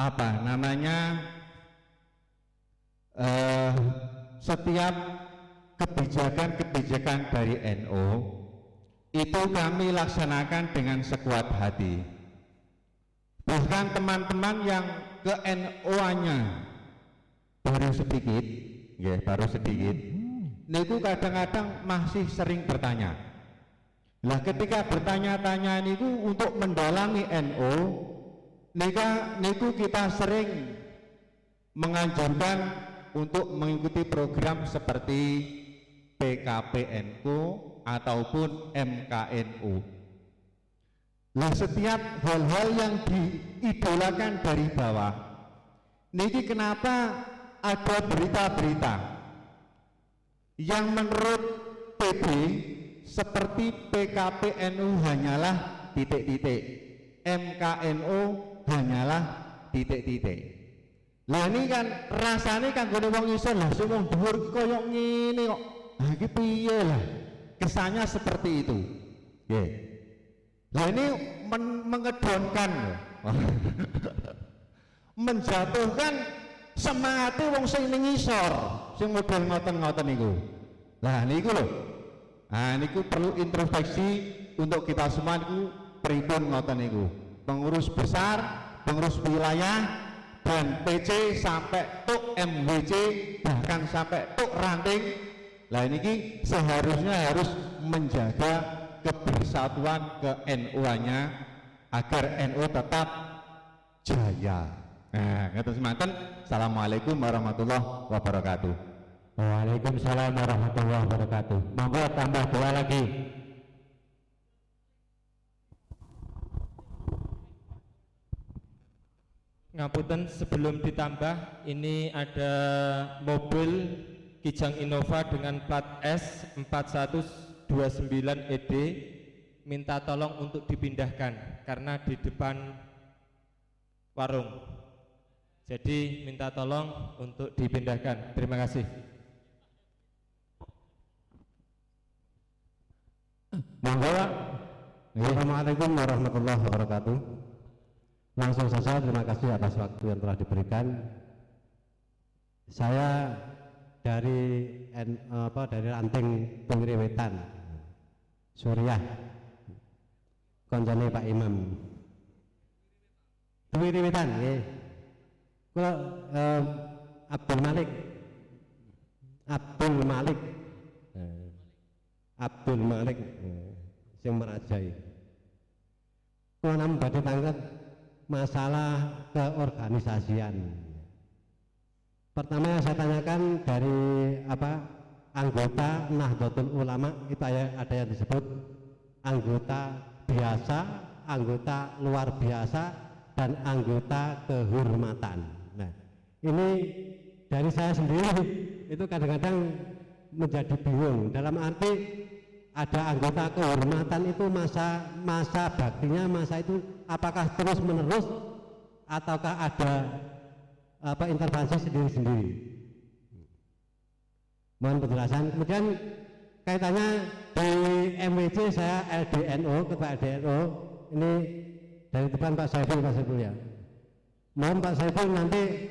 Speaker 8: apa namanya setiap kebijakan-kebijakan dari NU itu kami laksanakan dengan sekuat hati. Bahkan teman-teman yang ke NU-nya baru sedikit, ya baru sedikit, niku kadang-kadang masih sering bertanya. Lah ketika bertanya-tanya niku untuk mendalami NU, niku kita sering menganjurkan untuk mengikuti program seperti PKPNU ataupun MKNU. Lah setiap hal-hal yang diidolakan dari bawah, niki kenapa ada berita-berita yang menurut PB seperti PKPNU hanyalah titik-titik, MKNU hanyalah titik-titik. Lah ini kan rasane kanggone wong isor lah sing wong dhuwur iki koyo ngene kok. Lah iki piye lah? Kesannya seperti itu. Nggih. Lah ini mengedonkan menjatuhkan semangatnya wong sing ning isor, sing model ngoten-ngoten niku. Lah niku lho. Nah niku perlu introspeksi untuk kita semua niku pripun ngoten niku. Pengurus besar, pengurus wilayah dan PC sampai tuk MWC bahkan sampai tuk ranting. Lah ini seharusnya harus menjaga kebersatuan ke-NU-nya agar NU tetap jaya. Nah, kata semanten. Assalamualaikum warahmatullahi wabarakatuh.
Speaker 5: Waalaikumsalam warahmatullahi wabarakatuh. Monggo tambah doa lagi.
Speaker 9: Ngapunten, sebelum ditambah, ini ada mobil Kijang Innova dengan plat S4129ED minta tolong untuk dipindahkan karena di depan warung. Jadi minta tolong untuk dipindahkan. Terima kasih.
Speaker 5: Monggo.
Speaker 10: Assalamualaikum warahmatullahi wabarakatuh. Langsung saja terima kasih atas waktu yang telah diberikan. Saya dari ranting Tungri Wetan, Suriah, konjane Pak Imam. Tungri Wetan, nggih. Kula Abdul Malik. Abdul Malik sing merajai. Kula namung badhe tanglet masalah keorganisasian. Pertama yang saya tanyakan dari anggota Nahdlatul Ulama itu ada yang disebut anggota biasa, anggota luar biasa, dan anggota kehormatan. Nah, ini dari saya sendiri itu kadang-kadang menjadi bingung. Dalam arti ada anggota kehormatan itu masa baktinya, masa itu apakah terus menerus ataukah ada intervensi sendiri-sendiri. Mohon penjelasan. Kemudian kaitannya di MWC saya LDNO, ketua LDNO ini dari depan Pak Saiful ya. Mohon Pak Saiful nanti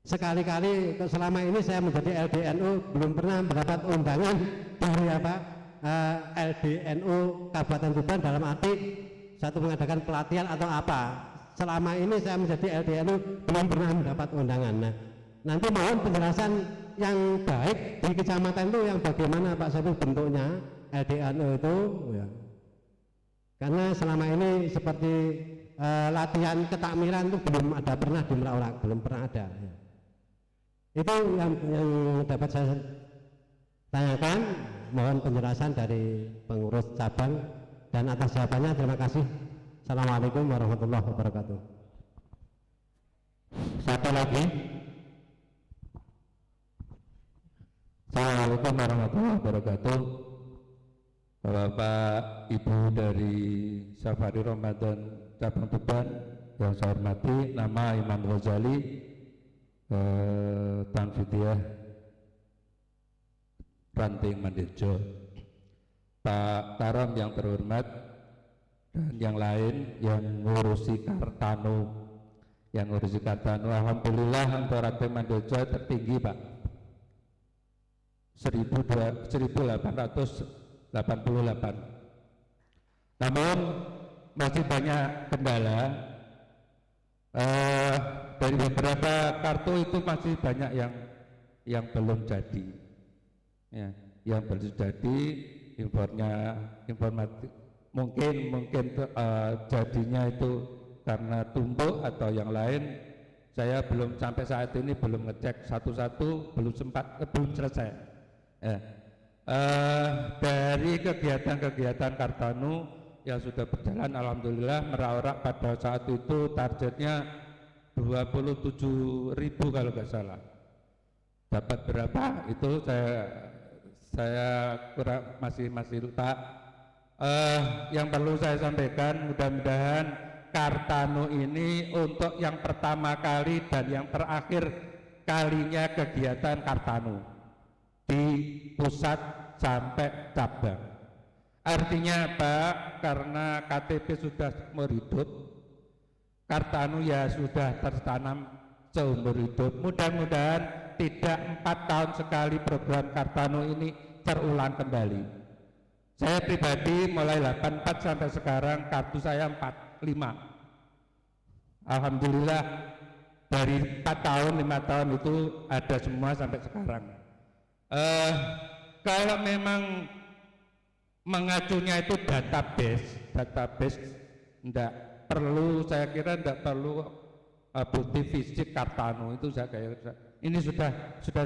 Speaker 10: sekali-kali selama ini saya menjadi LDNO belum pernah mendapat undangan dari LDNO Kabupaten Tuban dalam arti satu mengadakan pelatihan atau apa. Selama ini saya menjadi LDNO belum pernah mendapat undangan. Nah, nanti mohon penjelasan yang baik di kecamatan itu yang bagaimana Pak Saiful bentuknya LDNO itu ya. Karena selama ini seperti latihan ketakmiran itu belum ada pernah di Merak, belum pernah ada ya. Itu yang dapat saya tanyakan. Mohon penjelasan dari pengurus cabang, dan atas jawabannya terima kasih. Assalamualaikum warahmatullahi wabarakatuh.
Speaker 5: Satu lagi. Assalamualaikum warahmatullahi wabarakatuh. Bapak Ibu dari Safari Ramadan Cabang Tuban yang saya hormati, nama Imam Ghazali Tanfidiyah Ranting Mandirjo, Pak Karam yang terhormat, dan yang lain yang ngurusi Kartano, alhamdulillah untuk Ranting Mandirjo tertinggi Pak, 1888. Namun masih banyak kendala. Dari beberapa kartu itu masih banyak yang belum jadi. Ya, yang belum jadi informatif mungkin jadinya itu karena tumpuk atau yang lain. Saya belum sampai saat ini belum ngecek satu-satu, belum selesai. Ya. Dari kegiatan Kartanu yang sudah berjalan, alhamdulillah Merak pada saat itu targetnya 27.000 kalau nggak salah. Dapat berapa itu saya kurang masih lupa. Yang perlu saya sampaikan, mudah-mudahan
Speaker 11: Kartanu ini untuk yang pertama kali dan yang terakhir kalinya kegiatan Kartanu di pusat sampai cabang. Artinya apa? Karena KTP sudah seumur hidup, Kartanu ya sudah tertanam seumur hidup. Mudah-mudahan tidak 4 tahun sekali program Kartanu ini terulang kembali. Saya pribadi mulai 84 sampai sekarang kartu saya 45. Alhamdulillah dari 4 tahun 5 tahun itu ada semua sampai sekarang. Kalau memang mengacunya itu database enggak perlu, saya kira enggak perlu bukti fisik Kartanu itu. Ini sudah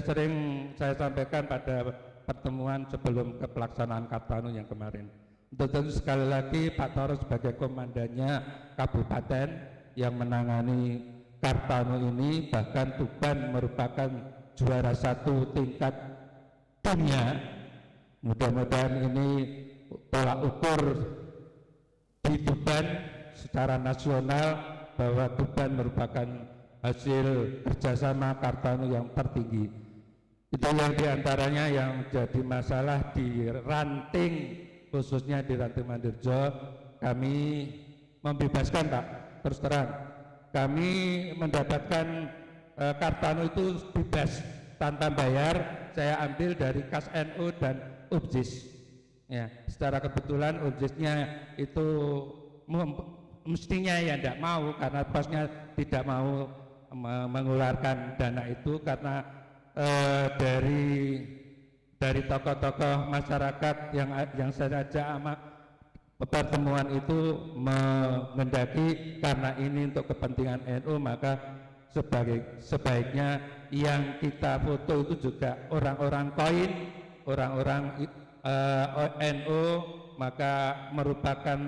Speaker 11: sering saya sampaikan pada pertemuan sebelum pelaksanaan Kartanu yang kemarin. Untuk itu sekali lagi Pak Toro sebagai komandannya kabupaten yang menangani Kartanu ini, bahkan Tuban merupakan juara 1 tingkat dunia. Mudah-mudahan ini tolak ukur di Tuban secara nasional bahwa Tuban merupakan hasil kerjasama Kartanu yang tertinggi. Itu yang diantaranya yang jadi masalah di ranting, khususnya di ranting Mandirjo. Kami membebaskan Pak, terus terang kami mendapatkan Kartanu itu bebas tanpa bayar. Saya ambil dari kas NU dan UBJIS ya, secara kebetulan UBJISnya itu mestinya ya tidak mau karena bosnya tidak mau mengeluarkan dana itu karena dari tokoh-tokoh masyarakat yang saya ajak pertemuan itu mendaki karena ini untuk kepentingan NU, maka sebaiknya yang kita foto itu juga orang-orang koin, orang-orang NU, maka merupakan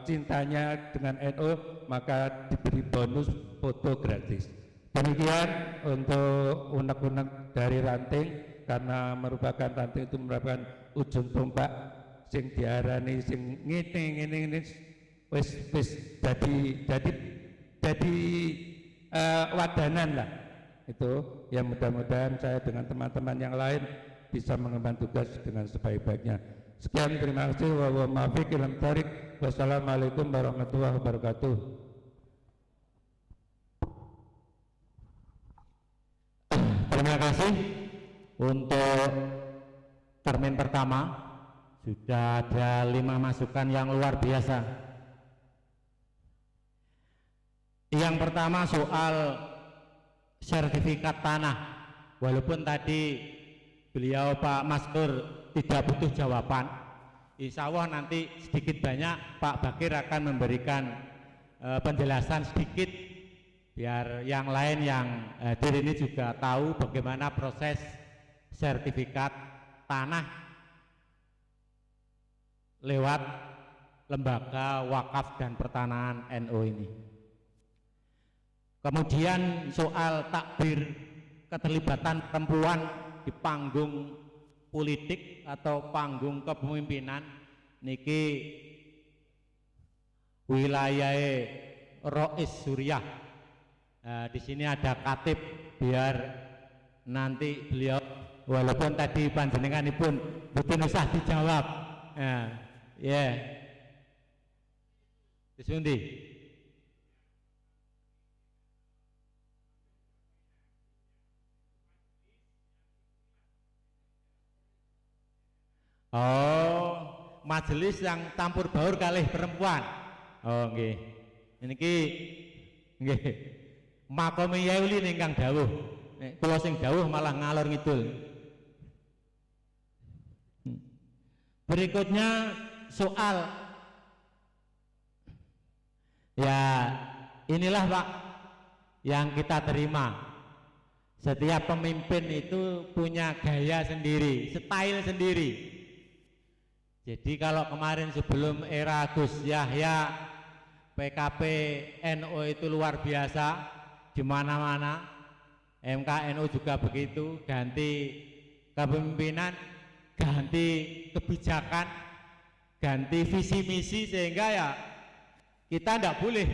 Speaker 11: cintanya dengan NU, maka diberi bonus foto gratis. Demikian untuk unek-unek dari ranting, karena merupakan ranting itu merupakan ujung tombak sing diarani sing ngene wis jadi wadanan lah itu. Ya mudah-mudahan saya dengan teman-teman yang lain bisa mengemban tugas dengan sebaik-baiknya. Sekian, terima kasih. Wassalamualaikum warahmatullahi wabarakatuh.
Speaker 5: Terima kasih. Untuk termin pertama sudah ada 5 masukan yang luar biasa. Yang pertama soal sertifikat tanah. Walaupun tadi beliau Pak Maskur tidak butuh jawaban, insya Allah nanti sedikit banyak Pak Bakir akan memberikan penjelasan sedikit biar yang lain yang hadir ini juga tahu bagaimana proses sertifikat tanah lewat lembaga wakaf dan pertanahan NU ini. Kemudian soal takbir keterlibatan perempuan di panggung politik atau panggung kepemimpinan niki wilayah Rois Suriah. Di sini ada katib biar nanti beliau walaupun tadi panjenenganipun butuh usah dijawab. Disundi. Oh, majelis yang campur baur kalih perempuan. Oh, nggih. Niki nggih. Makome Yauli ingkang dawuh. Nek kula sing dawuh malah ngalor ngidul. Berikutnya soal ya inilah Pak yang kita terima. Setiap pemimpin itu punya gaya sendiri, style sendiri. Jadi kalau kemarin sebelum era Gus Yahya PKP NU itu luar biasa di mana-mana, MKNU juga begitu, ganti kepemimpinan, ganti kebijakan, ganti visi misi sehingga ya
Speaker 7: kita tidak boleh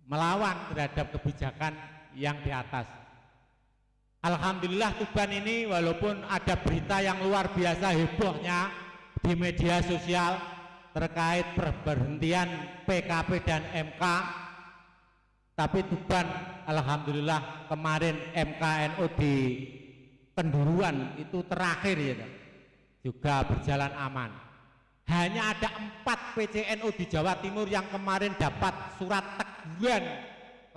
Speaker 7: melawan terhadap kebijakan yang di atas. Alhamdulillah Tuban ini walaupun ada berita yang luar biasa hebohnya di media sosial terkait perberhentian PKP dan MK, tapi Tuban alhamdulillah kemarin MKNU di Kenduruan itu terakhir ya, juga berjalan aman. Hanya ada 4 PCNU di Jawa Timur yang kemarin dapat surat teguran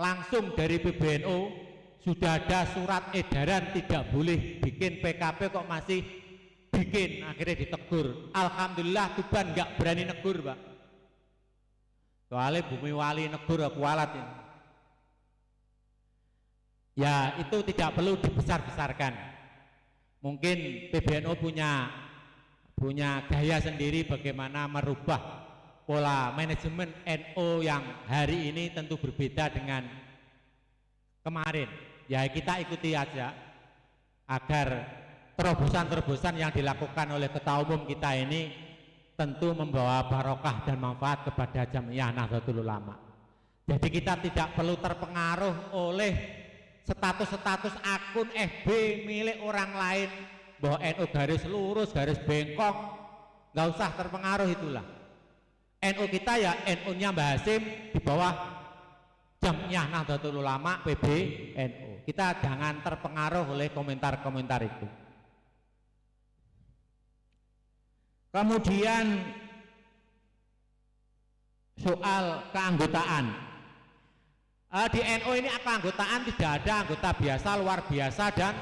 Speaker 7: langsung dari PBNU. Sudah ada surat edaran tidak boleh bikin PKP kok masih bikin, akhirnya ditegur. Alhamdulillah Tuban nggak berani negur, Pak. Soalnya Bumi Wali negur kualat ini. Ya itu tidak perlu dibesar-besarkan. Mungkin PBNU punya gaya sendiri bagaimana merubah pola manajemen NU yang hari ini tentu berbeda dengan kemarin. Ya kita ikuti aja agar terobosan-terobosan yang dilakukan oleh Ketua Umum kita ini tentu membawa barokah dan manfaat kepada Jamiah Nahdlatul Ulama. Jadi kita tidak perlu terpengaruh oleh status-status akun FB milik orang lain bahwa NU garis lurus, garis bengkok, nggak usah terpengaruh itulah. NU kita ya NU-nya Mbah Hasim di bawah Jamiah Nahdlatul Ulama PBNU. Kita jangan terpengaruh oleh komentar-komentar itu. Kemudian soal keanggotaan. Di NU ini keanggotaan tidak ada anggota biasa, luar biasa dan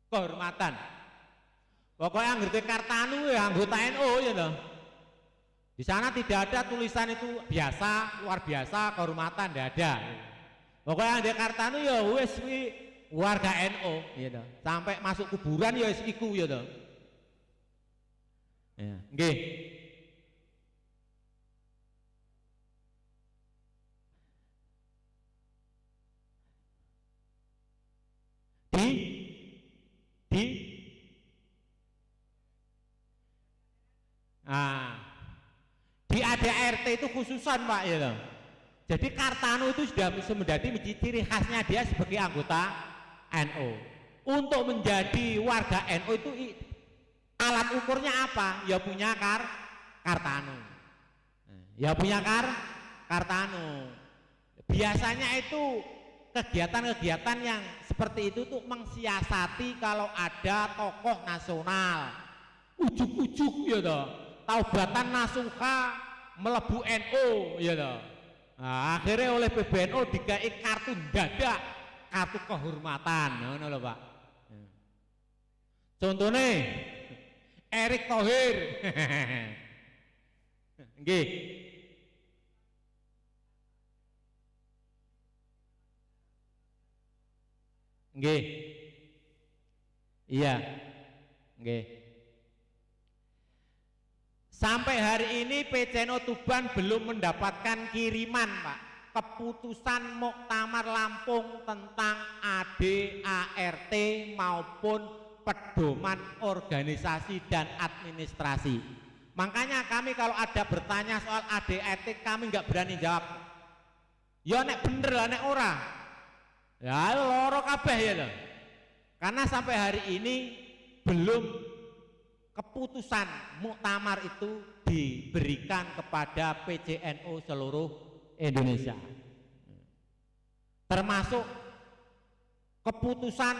Speaker 7: kehormatan. Pokoknya anggota Kartanu ya anggota NU ya loh. Di sana tidak ada tulisan itu biasa, luar biasa, kehormatan, tidak ada. Pokoknya di Kartanu ya wis warga NU, ya toh. Sampai masuk kuburan ya wis iku ya toh. Ya, nggih. Di ADART itu khususan Pak ya loh. Jadi Kartanu itu sudah menjadi ciri khasnya dia sebagai anggota NU. Untuk menjadi warga NU itu alat ukurnya apa? Ya punya Kartanu. Ya punya Kartanu. Biasanya itu kegiatan-kegiatan yang seperti itu tuh mensiasati kalau ada tokoh nasional. Ujuk-ujuk ya toh. Taubatan nasuha melebu NU ya toh. Nah, akhirnya oleh PBNU dikai kartu dadak, kartu kehormatan, ngono lho Pak. Contohnya Erick Thohir. Nggih. Nggih. Iya. Nggih. Sampai hari ini PCNU Tuban belum mendapatkan kiriman Pak, keputusan Muktamar Lampung tentang ADART maupun pedoman organisasi dan administrasi. Makanya kami kalau ada bertanya soal ADART kami nggak berani jawab. Ya nek bener lah nek ora. Ya loro kabeh ya loh. Karena sampai hari ini belum keputusan muktamar itu diberikan kepada PCNU seluruh Indonesia. Termasuk keputusan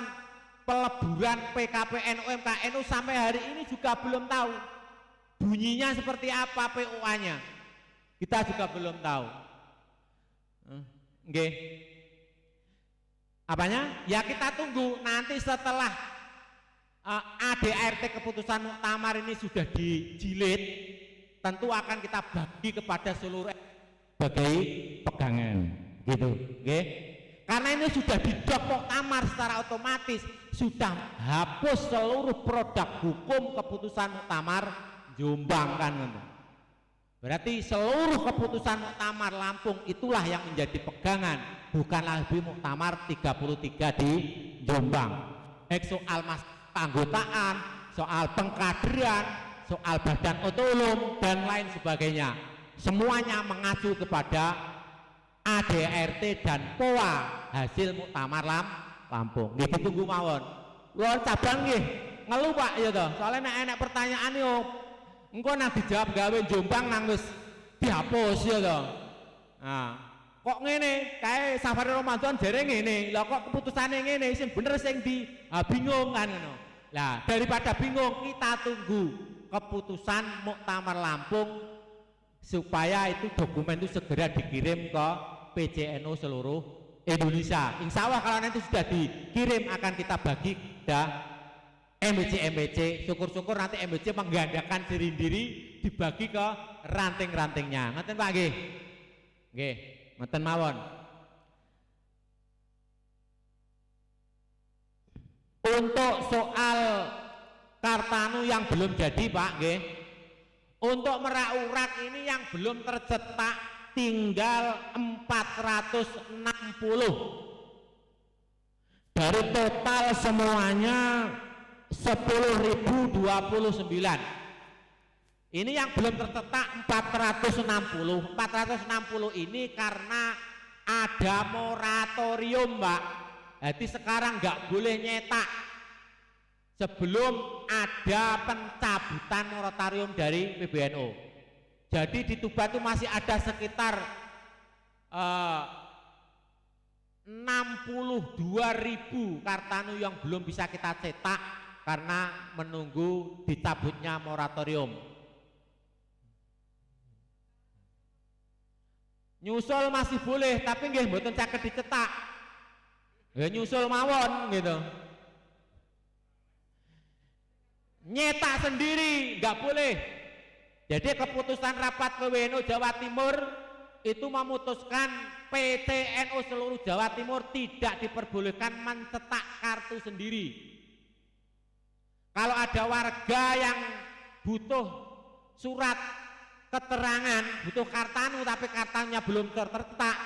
Speaker 7: peleburan PKP NU MKNU sampai hari ini juga belum tahu. Bunyinya seperti apa POA-nya. Kita juga belum tahu. Nggih. Apanya? Ya kita tunggu nanti setelah ADART keputusan muktamar ini sudah dijilid, tentu akan kita bagi kepada seluruh sebagai pegangan, gitu, okay? Karena ini sudah didok muktamar secara otomatis, sudah hapus seluruh produk hukum keputusan muktamar Jombang kan, berarti seluruh keputusan muktamar Lampung itulah yang menjadi pegangan, bukanlah lebih muktamar 33 di Jombang. Soal keanggotaan, soal pengkaderan, soal badan otonom dan lain sebagainya.
Speaker 12: semuanya mengacu kepada ADRT dan POA hasil Muktamar Lampung. Nggih ditunggu mawon. Luar cabang nggih ngeluh Pak ya toh. Soalnya nek enek pertanyaan yo engko nang dijawab gawe Jombang nang wis dihapus ya toh. Nah, kok ngene kae Safari Ramadan jere ngene. Lah kok keputusane ngene sing bener sing di bingung kan ngono. Lah daripada bingung kita tunggu keputusan Muktamar Lampung supaya itu dokumen itu segera dikirim ke PCNU seluruh Indonesia. Insya Allah kalau nanti sudah dikirim akan kita bagi ke MBC. Syukur-syukur nanti MBC menggandakan diri dibagi ke ranting-rantingnya. Ngoten Pak nggih. Nggih, ngoten mawon. Untuk soal Kartanu yang belum jadi Pak nggih. Untuk Merak Urak ini yang belum tercetak tinggal 460. Dari total semuanya 10.029. Ini yang belum tercetak 460. 460 ini karena ada moratorium Mbak. Jadi sekarang nggak boleh nyetak sebelum ada pencabutan moratorium dari PBNU. Jadi di Tuban itu masih ada sekitar 62.000 Kartanu yang belum bisa kita cetak karena menunggu dicabutnya moratorium. Nyusul masih boleh, tapi nggih mboten saged dicetak. Ya nyusul mawon gitu. Nyetak sendiri nggak boleh. Jadi keputusan rapat PWNU Jawa Timur itu memutuskan PCNU seluruh Jawa Timur tidak diperbolehkan mencetak kartu sendiri. Kalau ada warga yang butuh surat keterangan, butuh Kartanu tapi kartanya belum tercetak,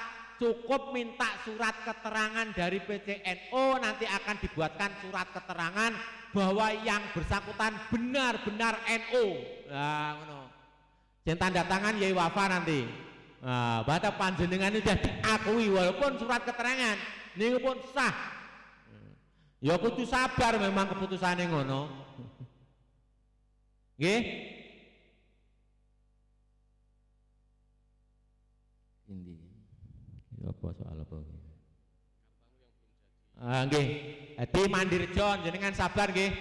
Speaker 12: cukup minta surat keterangan dari PCNU, nanti akan dibuatkan surat keterangan bahwa yang bersangkutan benar-benar NU. Nah, ngono. Jen tanda tangan Yai Wafa nanti. Nah, bahwa panjenengan itu sudah diakui walaupun surat keterangan niku pun sah. Ya kudu sabar memang keputusannya ngono. Nggih?
Speaker 6: Ini apa soal apa?
Speaker 12: Nggih. Jadi Mandirjo jenengan sabar nggih.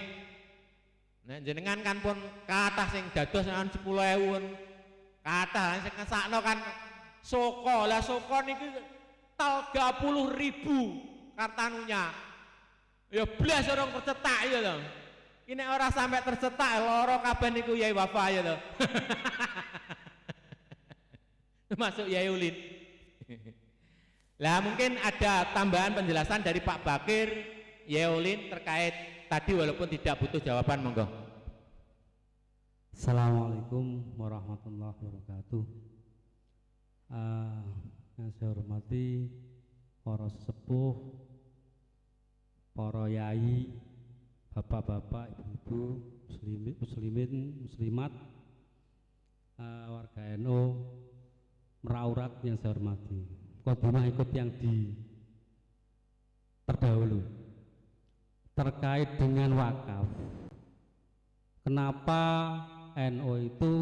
Speaker 12: Nek jenengan kan pun kathah sing dados kan 10.000. Kathah sing ngesakno kan Soko. Lah Soko niki 30.000 kartanunya. Ya blas orang tercetak ya lho. Ini ora sampai tercetak loro kabeh niku Yai Wafa ya lho. Termasuk Yai Ulin. Lah mungkin ada tambahan penjelasan dari Pak Bakir, Yai Ulin terkait tadi walaupun tidak butuh jawaban, monggo.
Speaker 13: Assalamualaikum warahmatullahi wabarakatuh. Yang saya hormati para sesepuh, para yai, bapak-bapak, ibu-ibu, muslimin, muslimat, warga NU, Merak Urak yang saya hormati. Kodimah ikut yang terdahulu terkait dengan wakaf. Kenapa NU itu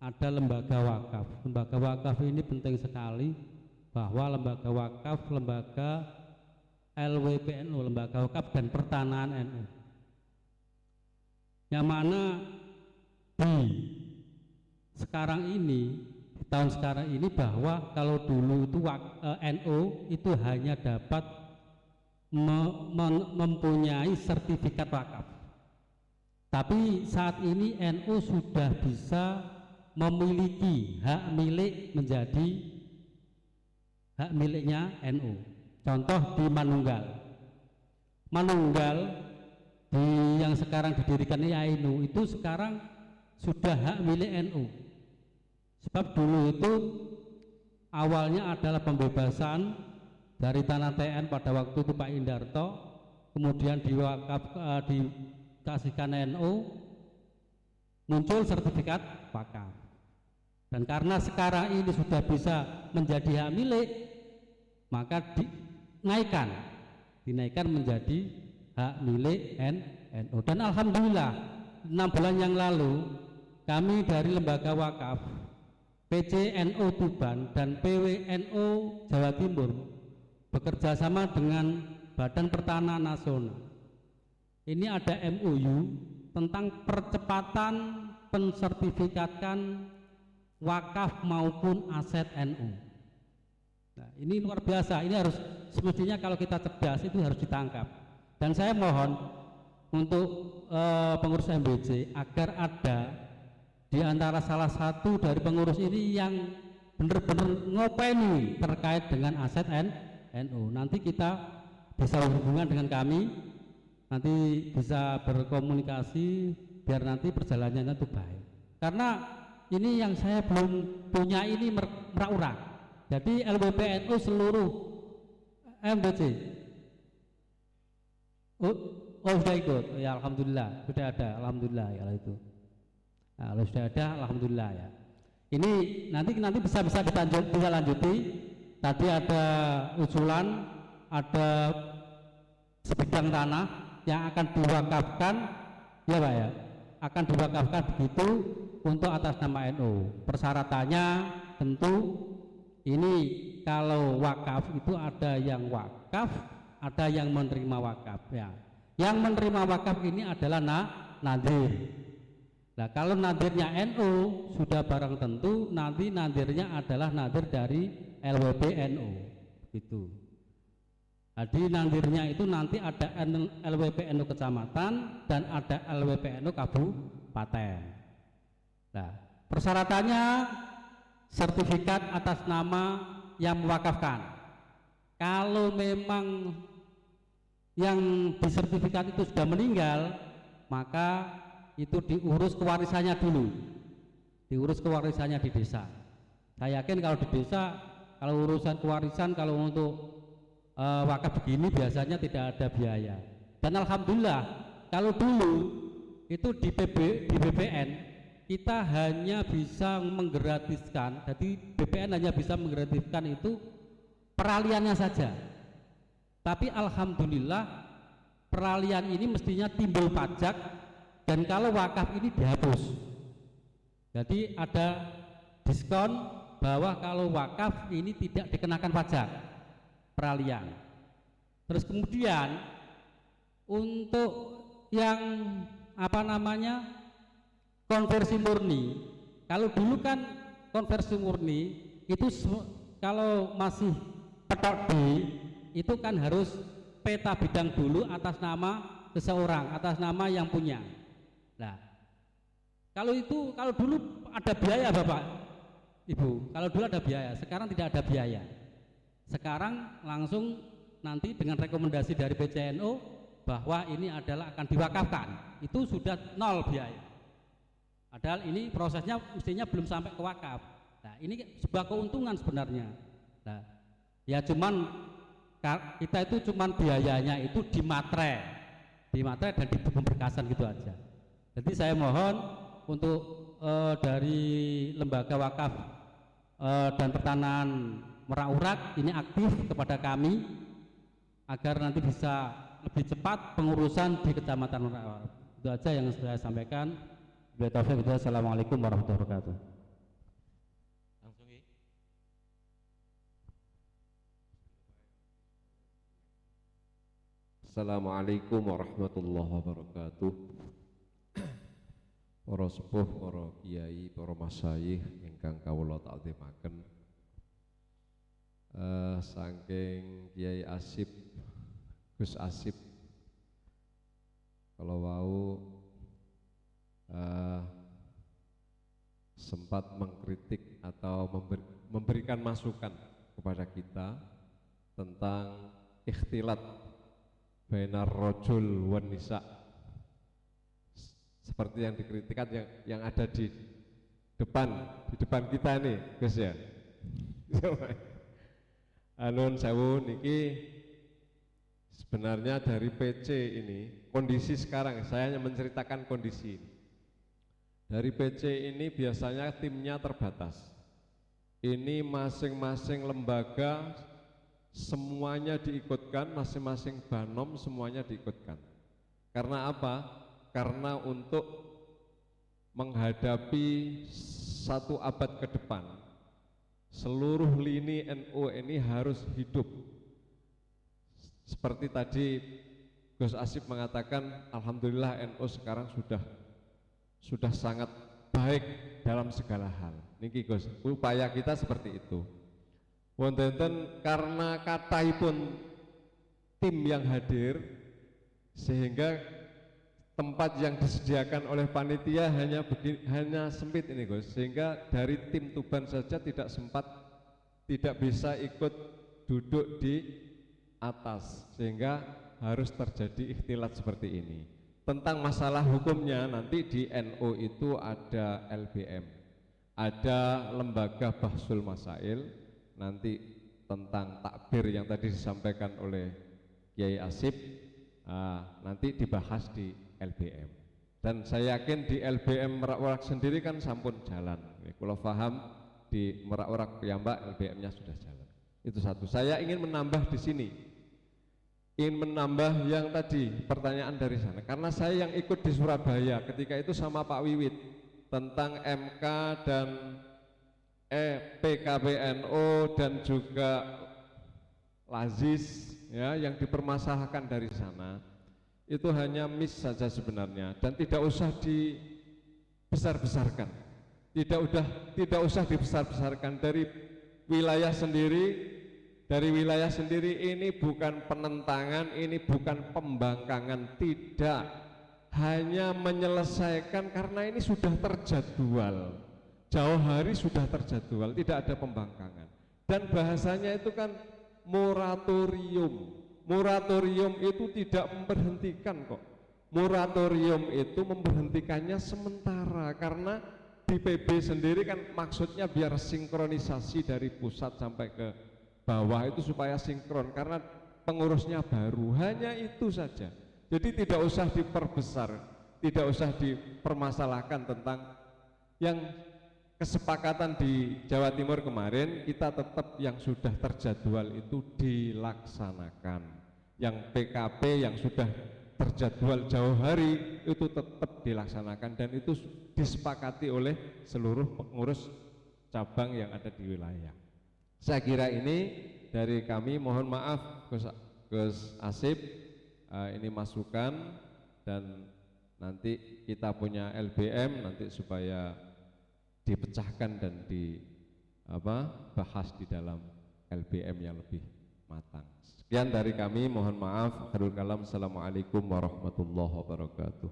Speaker 13: ada lembaga wakaf? Lembaga wakaf ini penting sekali, bahwa lembaga wakaf, lembaga LWPNU, lembaga wakaf dan pertanahan NU, yang mana di sekarang ini, di tahun sekarang ini, bahwa kalau dulu itu NU itu hanya dapat mempunyai sertifikat wakaf, tapi saat ini NU sudah bisa memiliki hak milik menjadi hak miliknya NU. Contoh di Manunggal yang sekarang didirikan IAINU itu sekarang sudah hak milik NU. Sebab dulu itu awalnya adalah pembebasan dari tanah TN pada waktu itu Pak Indarto, kemudian dikasihkan NU, muncul sertifikat wakaf. Dan karena sekarang ini sudah bisa menjadi hak milik, maka dinaikkan menjadi hak milik NU. Dan alhamdulillah 6 bulan yang lalu kami dari Lembaga Wakaf, PCNU Tuban dan PWNU Jawa Timur bekerja sama dengan Badan Pertanahan Nasional. Ini ada MOU tentang percepatan pensertifikatan wakaf maupun aset NU. Nah, ini luar biasa. Ini harus semestinya kalau kita cerdas itu harus ditangkap. Dan saya mohon untuk pengurus MBC agar ada di antara salah satu dari pengurus ini yang benar-benar ngopeni terkait dengan aset NU. Nanti kita bisa berhubungan dengan kami, nanti bisa berkomunikasi biar nanti perjalanannya itu baik. Karena ini yang saya belum punya ini merak-urak. Jadi LWPNU seluruh MBC. Oh sudah ikut, ya alhamdulillah sudah ada, alhamdulillah ya itu. Nah, kalau sudah ada, alhamdulillah ya. Ini nanti bisa lanjuti. Tadi ada usulan, ada sebidang tanah yang akan diwakafkan, ya Pak ya, akan diwakafkan begitu untuk atas nama NU. Persyaratannya tentu ini kalau wakaf itu ada yang wakaf, ada yang menerima wakaf ya. Yang menerima wakaf ini adalah nadir. Nah kalau nadirnya NU sudah barang tentu nanti nadirnya adalah nadir dari LWPNU gitu. Jadi nadirnya itu nanti ada LWPNU kecamatan dan ada LWPNU kabupaten. Nah, persyaratannya sertifikat atas nama yang mewakafkan. Kalau memang yang disertifikat itu sudah meninggal, maka itu diurus kewarisannya dulu. Diurus kewarisannya di desa. Saya yakin kalau di desa, kalau urusan kewarisan, kalau untuk wakaf begini biasanya tidak ada biaya. Dan alhamdulillah, kalau dulu itu di BPN kita hanya bisa menggratiskan, jadi BPN hanya bisa menggratiskan itu peraliannya saja. Tapi alhamdulillah peralian ini mestinya timbul pajak, dan kalau wakaf ini dihapus. Jadi ada diskon bahwa kalau wakaf ini tidak dikenakan pajak peralian. Terus kemudian untuk yang konversi murni, kalau dulu kan konversi murni itu kalau masih petok D itu kan harus peta bidang dulu atas nama seseorang, atas nama yang punya. Nah, kalau dulu ada biaya Bapak Ibu, kalau dulu ada biaya, sekarang tidak ada biaya. Sekarang langsung nanti dengan rekomendasi dari PCNU bahwa ini adalah akan diwakafkan, itu sudah 0 biaya. Padahal ini prosesnya mestinya belum sampai ke wakaf. Nah, ini sebuah keuntungan sebenarnya. Nah, ya cuman kita itu cuman biayanya itu di matre dan di pemberkasan gitu aja. Jadi saya mohon untuk dari Lembaga Wakaf dan Pertanahan Merak-Urak ini aktif kepada kami agar nanti bisa lebih cepat pengurusan di Kecamatan Merak-Urak. Itu aja yang saya sampaikan. Assalamualaikum warahmatullahi wabarakatuh.
Speaker 14: Assalamualaikum warahmatullahi wabarakatuh. Para sepuh, para kiai, para masyayikh ingkang kawula ta'zimaken. Saking Kiai Asip, Gus Asip, kalau wau sempat mengkritik atau memberikan masukan kepada kita tentang ikhtilat bainar rajul wan nisa, seperti yang dikritikkan yang ada di depan kita nih Gus ya. Anun sewu niki sebenarnya dari PC ini kondisi sekarang, saya hanya menceritakan kondisi ini. Dari PC ini biasanya timnya terbatas. Ini masing-masing lembaga semuanya diikutkan, masing-masing banom semuanya diikutkan. Karena apa? Karena untuk menghadapi 1 abad ke depan, seluruh lini NU ini harus hidup. Seperti tadi Gus Asif mengatakan, alhamdulillah NU sekarang sudah sangat baik dalam segala hal. Niki Gus, upaya kita seperti itu. Wonten karena kataipun tim yang hadir, sehingga tempat yang disediakan oleh panitia hanya sempit ini Gus, sehingga dari tim Tuban saja tidak bisa ikut duduk di atas, sehingga harus terjadi ikhtilat seperti ini. Tentang masalah hukumnya, nanti di NU itu ada LBM, ada lembaga Bahsul Masail. Nanti tentang takbir yang tadi disampaikan oleh Kiai Asif, nanti dibahas di LBM. Dan saya yakin di LBM Merak-Urak sendiri kan sampun jalan. Kalau paham di Merak-Urak piyambak LBM-nya sudah jalan. Itu satu. Saya ingin menambah di sini, ingin menambah yang tadi pertanyaan dari sana. Karena saya yang ikut di Surabaya ketika itu sama Pak Wiwit tentang MK dan PKPNU dan juga Lazis ya, yang dipermasalahkan dari sana itu hanya miss saja sebenarnya, dan tidak usah dibesar-besarkan, tidak usah dibesar-besarkan. Dari wilayah sendiri ini bukan penentangan, ini bukan pembangkangan, tidak, hanya menyelesaikan karena ini sudah terjadwal. Jauh hari sudah terjadwal, tidak ada pembangkangan. Dan bahasanya itu kan moratorium. Moratorium itu tidak memberhentikan kok. Moratorium itu memberhentikannya sementara, karena di PB sendiri kan maksudnya biar sinkronisasi dari pusat sampai ke bawah itu supaya sinkron, karena pengurusnya baru, hanya itu saja. Jadi tidak usah diperbesar, tidak usah dipermasalahkan tentang yang kesepakatan di Jawa Timur kemarin. Kita tetap yang sudah terjadwal itu dilaksanakan. Yang PKP yang sudah terjadwal jauh hari itu tetap dilaksanakan, dan itu disepakati oleh seluruh pengurus cabang yang ada di wilayah. Saya kira ini dari kami, mohon maaf Gus Asif, ini masukan, dan nanti kita punya LBM nanti supaya dipecahkan dan dibahas di dalam LBM yang lebih matang. Sekian dari kami, mohon maaf. Khairul kalam. Assalamualaikum warahmatullahi wabarakatuh.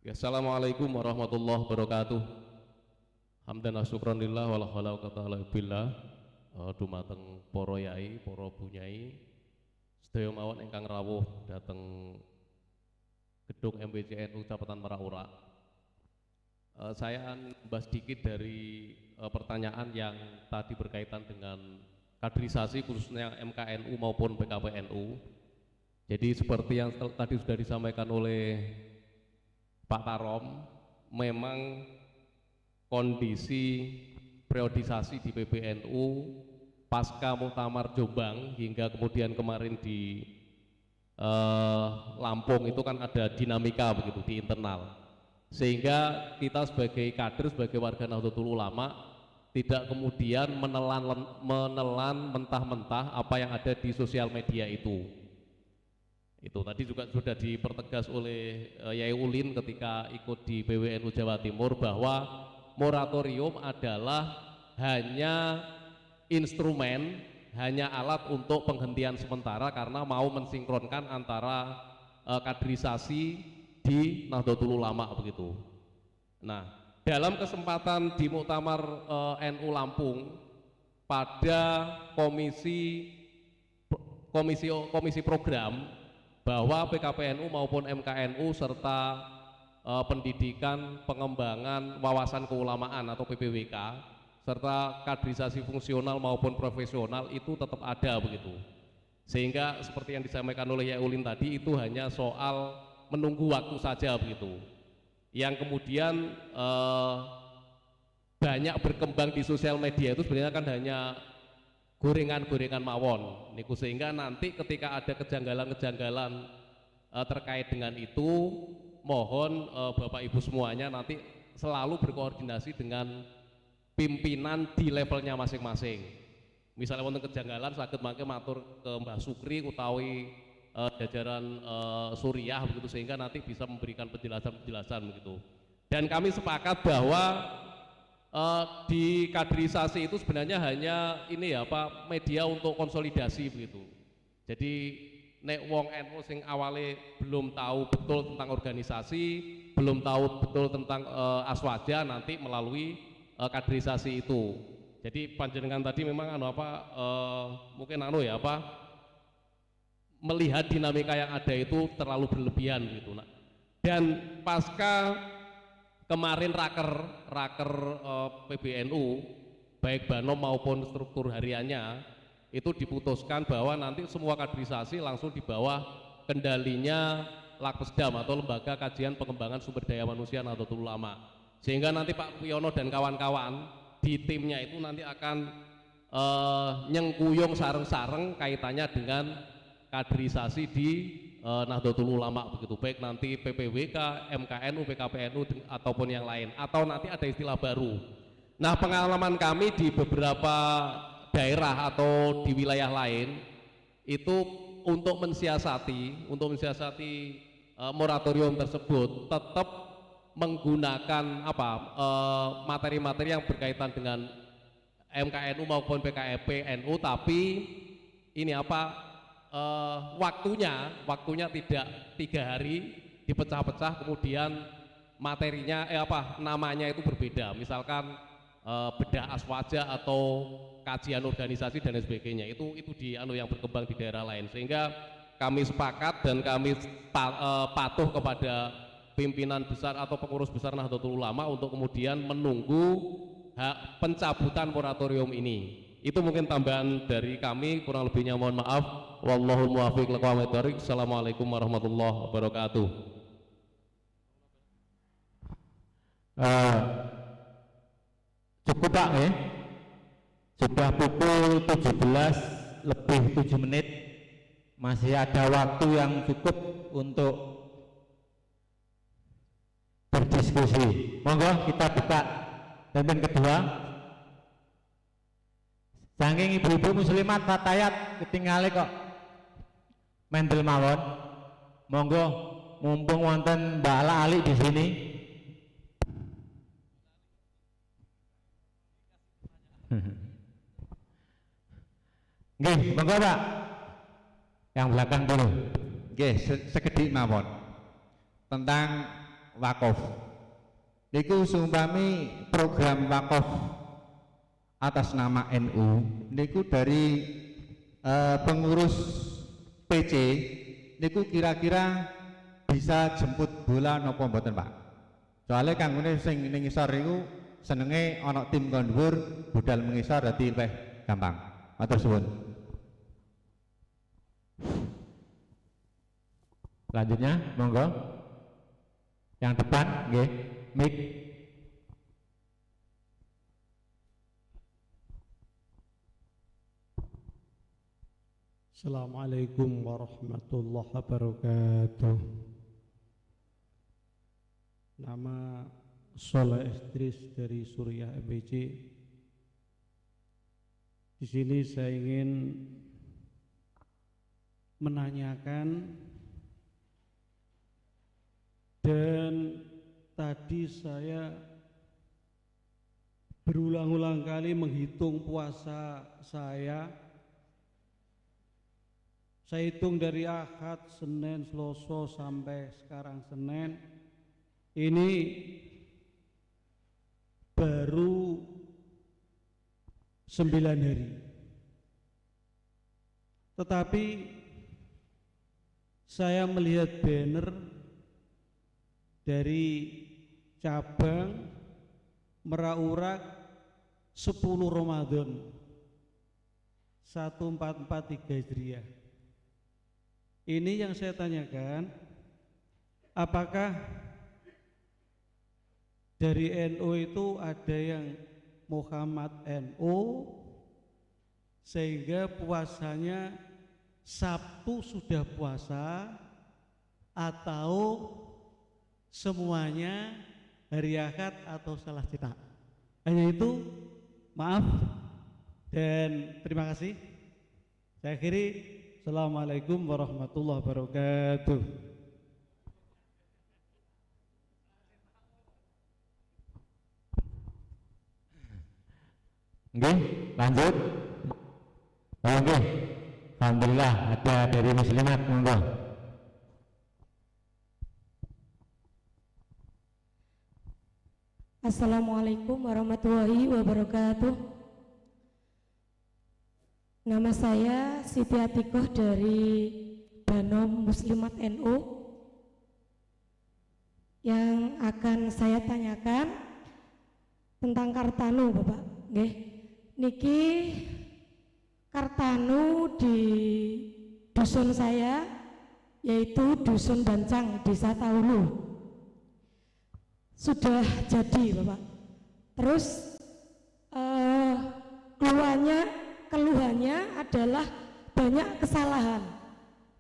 Speaker 15: Assalamualaikum warahmatullahi wabarakatuh. Hamdan wa syukran lillah wala haula wala quwwata illa billah. Dumateng para yai, para bunyai sedaya mawon ingkang rawuh dhateng Gedung MBCNU Cabatan Merak-Urak. Saya membahas sedikit dari pertanyaan yang tadi berkaitan dengan kaderisasi khususnya MKNU maupun PKPNU. Jadi seperti yang tadi sudah disampaikan oleh Pak Tarom, memang kondisi periodisasi di PBNU pasca Muktamar Jombang hingga kemudian kemarin di Lampung itu kan ada dinamika begitu di internal, sehingga kita sebagai kader, sebagai warga Nahdlatul Ulama tidak kemudian menelan mentah-mentah apa yang ada di sosial media itu. Itu tadi juga sudah dipertegas oleh Yai Ulin ketika ikut di PWNU Jawa Timur, bahwa moratorium adalah hanya instrumen, hanya alat untuk penghentian sementara karena mau mensinkronkan antara kaderisasi di Nahdlatul Ulama begitu. Nah, dalam kesempatan di Muktamar NU Lampung pada komisi program, bahwa PKPNU maupun MKNU serta pendidikan pengembangan wawasan keulamaan atau PPWK serta kaderisasi fungsional maupun profesional itu tetap ada begitu. Sehingga seperti yang disampaikan oleh Yai Ulin tadi, itu hanya soal menunggu waktu saja begitu. Yang kemudian banyak berkembang di sosial media itu sebenarnya kan hanya gorengan-gorengan mawon niku, sehingga nanti ketika ada kejanggalan-kejanggalan terkait dengan itu, mohon Bapak Ibu semuanya nanti selalu berkoordinasi dengan pimpinan di levelnya masing-masing. Misalnya wonten kejanggalan saged mangke matur ke Mbah Sukri utawi jajaran Suriah begitu, sehingga nanti bisa memberikan penjelasan-penjelasan begitu. Dan kami sepakat bahwa di kaderisasi itu sebenarnya hanya ini ya Pak, media untuk konsolidasi begitu. Jadi nek wong NU sing awale belum tahu betul tentang organisasi, belum tahu betul tentang aswaja, nanti melalui kaderisasi itu. Jadi panjenengan tadi memang mungkin melihat dinamika yang ada itu terlalu berlebihan gitu. Dan pasca kemarin raker PBNU baik Banom maupun struktur hariannya itu diputuskan bahwa nanti semua kaderisasi langsung di bawah kendalinya Lakpesdam atau Lembaga Kajian Pengembangan Sumber Daya Manusia Nahdlatul Ulama. Sehingga nanti Pak Wiono dan kawan-kawan di timnya itu nanti akan nyengkuyung sareng-sareng kaitannya dengan kaderisasi di Nahdlatul Ulama begitu, baik nanti PPWK, MKNU, PKPNU ataupun yang lain, atau nanti ada istilah baru. Nah, pengalaman kami di beberapa daerah atau di wilayah lain itu untuk mensiasati moratorium tersebut tetap menggunakan materi-materi yang berkaitan dengan MKNU maupun PKPNU, tapi ini waktunya tidak 3 hari dipecah-pecah, kemudian materinya namanya itu berbeda, misalkan bedah aswaja atau kajian organisasi dan sebagainya, itu yang berkembang di daerah lain. Sehingga kami sepakat dan kami patuh kepada pimpinan besar atau pengurus besar Nahdlatul Ulama untuk kemudian menunggu pencabutan moratorium ini. Itu mungkin tambahan dari kami, kurang lebihnya mohon maaf. Wallahul muwaffiq liqawmit thoriq. Assalamualaikum warahmatullahi wabarakatuh.
Speaker 5: Cukup Pak ya? Sudah pukul 17:07, masih ada waktu yang cukup untuk berdiskusi. Monggo kita buka pemimpin kedua. Saking ibu-ibu muslimat fatayat ketinggalan kok mendel mawon. Monggo mumpung wonten Mbak Ala Ali di sini. Nggih, monggo Pak. Yang belakang dulu.
Speaker 8: Nggih, sekedhik mawon. Tentang wakaf. Niku sumpami program wakaf atas nama NU niku dari pengurus PC niku kira-kira bisa jemput bola napa mboten Pak? Soalnya kanggone sing ning ngisor niku senenge ana tim kon dhuwur, budal mengisor dadi luwih gampang. Matur suwun.
Speaker 5: Selanjutnya monggo. Yang depan nggih, mic.
Speaker 16: Assalamualaikum warahmatullahi wabarakatuh. Nama Soleh Idris dari Suriah MBC. Di sini saya ingin menanyakan, dan tadi saya berulang-ulang kali menghitung puasa saya hitung dari Ahad, Senin, Selasa sampai sekarang Senin, ini baru 9 hari. Tetapi saya melihat banner dari cabang Meraurak 10 Ramadan 1443 Hijriah. Ini yang saya tanyakan, apakah dari NU itu ada yang Muhammad NU sehingga puasanya Sabtu sudah puasa, atau semuanya hari Ahad atau salah cetak? Hanya itu, maaf dan terima kasih. Saya akhiri. Assalamualaikum warahmatullahi wabarakatuh.
Speaker 5: Oke, lanjut. Oke, alhamdulillah ada dari muslimat, monggo.
Speaker 17: Assalamualaikum warahmatullahi wabarakatuh. Nama saya Siti Atikoh dari Banom Muslimat NU. Yang akan saya tanyakan tentang Kartanu, Bapak. Nggih. Niki Kartanu di dusun saya, yaitu Dusun Bancang, Desa Taulu. Sudah jadi, Bapak. Terus keluhannya adalah banyak kesalahan,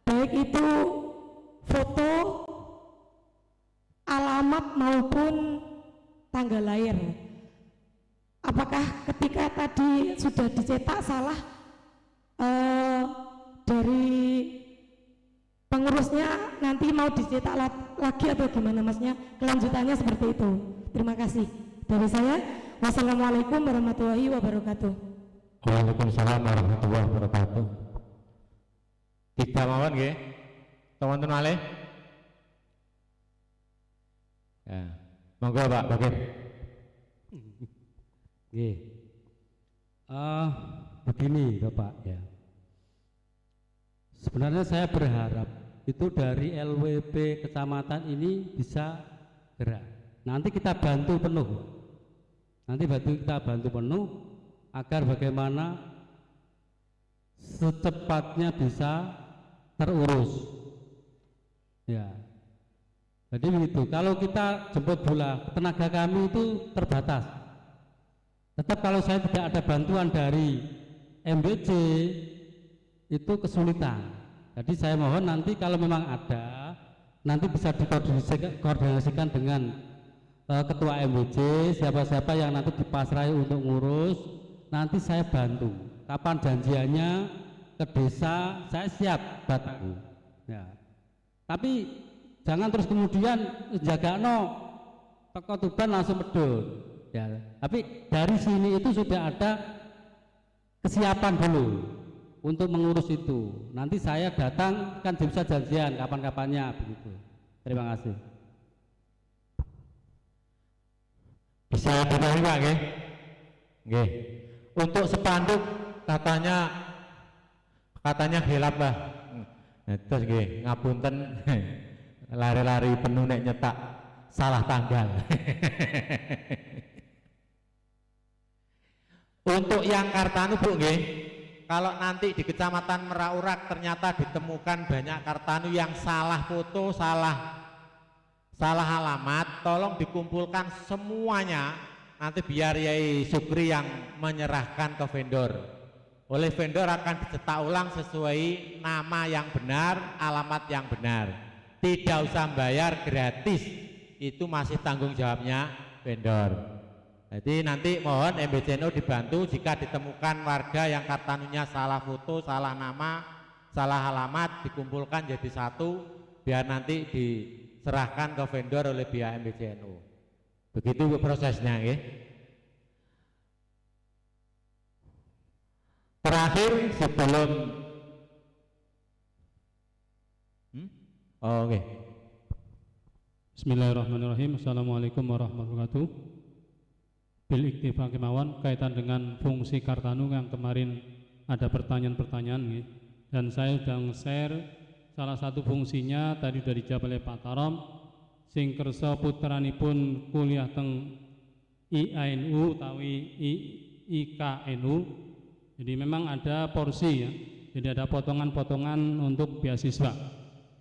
Speaker 17: baik itu foto, alamat maupun tanggal lahir. Apakah ketika tadi sudah dicetak salah dari pengurusnya nanti mau dicetak lagi atau gimana, Masnya? Kelanjutannya seperti itu. Terima kasih. Dari saya, wassalamualaikum warahmatullahi wabarakatuh.
Speaker 5: Waalaikumsalam warahmatullahi wabarakatuh.
Speaker 12: Tiga mawon nggih. Teman-teman malih. Ya. Monggo Pak Bakir.
Speaker 13: Nggih. Begini Bapak ya. Sebenarnya saya berharap itu dari LWP kecamatan ini bisa gerak. Nanti kita bantu penuh. Kita bantu penuh agar bagaimana secepatnya bisa terurus. Ya. Jadi begitu. Kalau kita jemput bola, tenaga kami itu terbatas. Tetap kalau saya tidak ada bantuan dari MBC itu kesulitan. Jadi saya mohon nanti kalau memang ada, nanti bisa dikoordinasikan dengan ketua MBC, siapa-siapa yang nanti dipasrai untuk ngurus, nanti saya bantu. Kapan janjiannya ke desa, saya siap bantu. Ya. Tapi jangan terus kemudian jagano teko Tuban langsung medun. Ya. Tapi dari sini itu sudah ada kesiapan dulu untuk mengurus itu. Nanti saya datang kan bisa janjian kapan-kapannya begitu. Terima kasih.
Speaker 12: Bisa dipahami Pak nggih? Nggih. Untuk spanduk katanya hilap Pak. Terus nggih, ngapunten lari-lari penuh nek nyetak salah tanggal. Untuk yang Kartanu Bu nggih, kalau nanti di Kecamatan Meraurak ternyata ditemukan banyak Kartanu yang salah foto, salah alamat, tolong dikumpulkan semuanya, nanti biar Yai Sukri yang menyerahkan ke vendor. Oleh vendor akan dicetak ulang sesuai nama yang benar, alamat yang benar. Tidak usah bayar, gratis. Itu masih tanggung jawabnya vendor. Jadi nanti mohon MBCNU dibantu jika ditemukan warga yang kartanunya salah foto, salah nama, salah alamat, dikumpulkan jadi satu, biar nanti diserahkan ke vendor oleh pihak MBCNU. Begitu prosesnya, ya. Terakhir sebelum
Speaker 13: Oke. Bismillahirrahmanirrahim. Assalamualaikum warahmatullahi wabarakatuh. Bil iktifaq kemauan kaitan dengan fungsi Kartanu yang kemarin ada pertanyaan-pertanyaan, dan saya sudah nge-share salah satu fungsinya tadi dari dijawab oleh Pak Tarom, sing kersa putranipun kuliah teng IANU utawi IKNU. Jadi memang ada porsi ya, jadi ada potongan-potongan untuk beasiswa.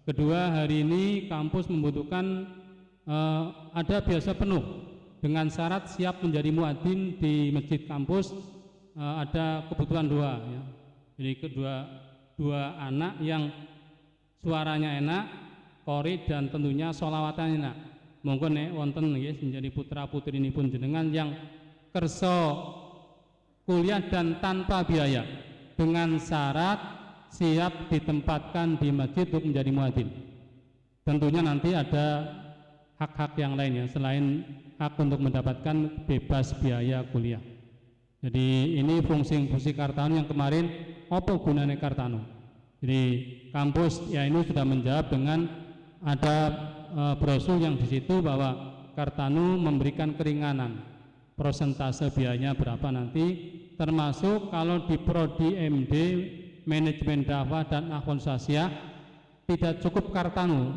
Speaker 13: Kedua, hari ini kampus membutuhkan ada biasa penuh dengan syarat siap menjadi muadzin di masjid kampus. Ada kebutuhan dua ya. Jadi dua anak yang suaranya enak, qori dan tentunya sholawatan enak. Monggo nek wonten nggih menjadi putra putrinipun jenengan yang kersa kuliah dan tanpa biaya dengan syarat siap ditempatkan di masjid untuk menjadi muadzin. Tentunya nanti ada hak-hak yang lainnya selain hak untuk mendapatkan bebas biaya kuliah. Jadi ini fungsi Kartanu yang kemarin apa gunanya Kartanu. Jadi kampus ya ini sudah menjawab dengan ada brosur yang di situ bahwa Kartanu memberikan keringanan persentase biayanya berapa nanti, termasuk kalau di prodi MD manajemen dakwah dan akhwal sosial tidak cukup Kartanu,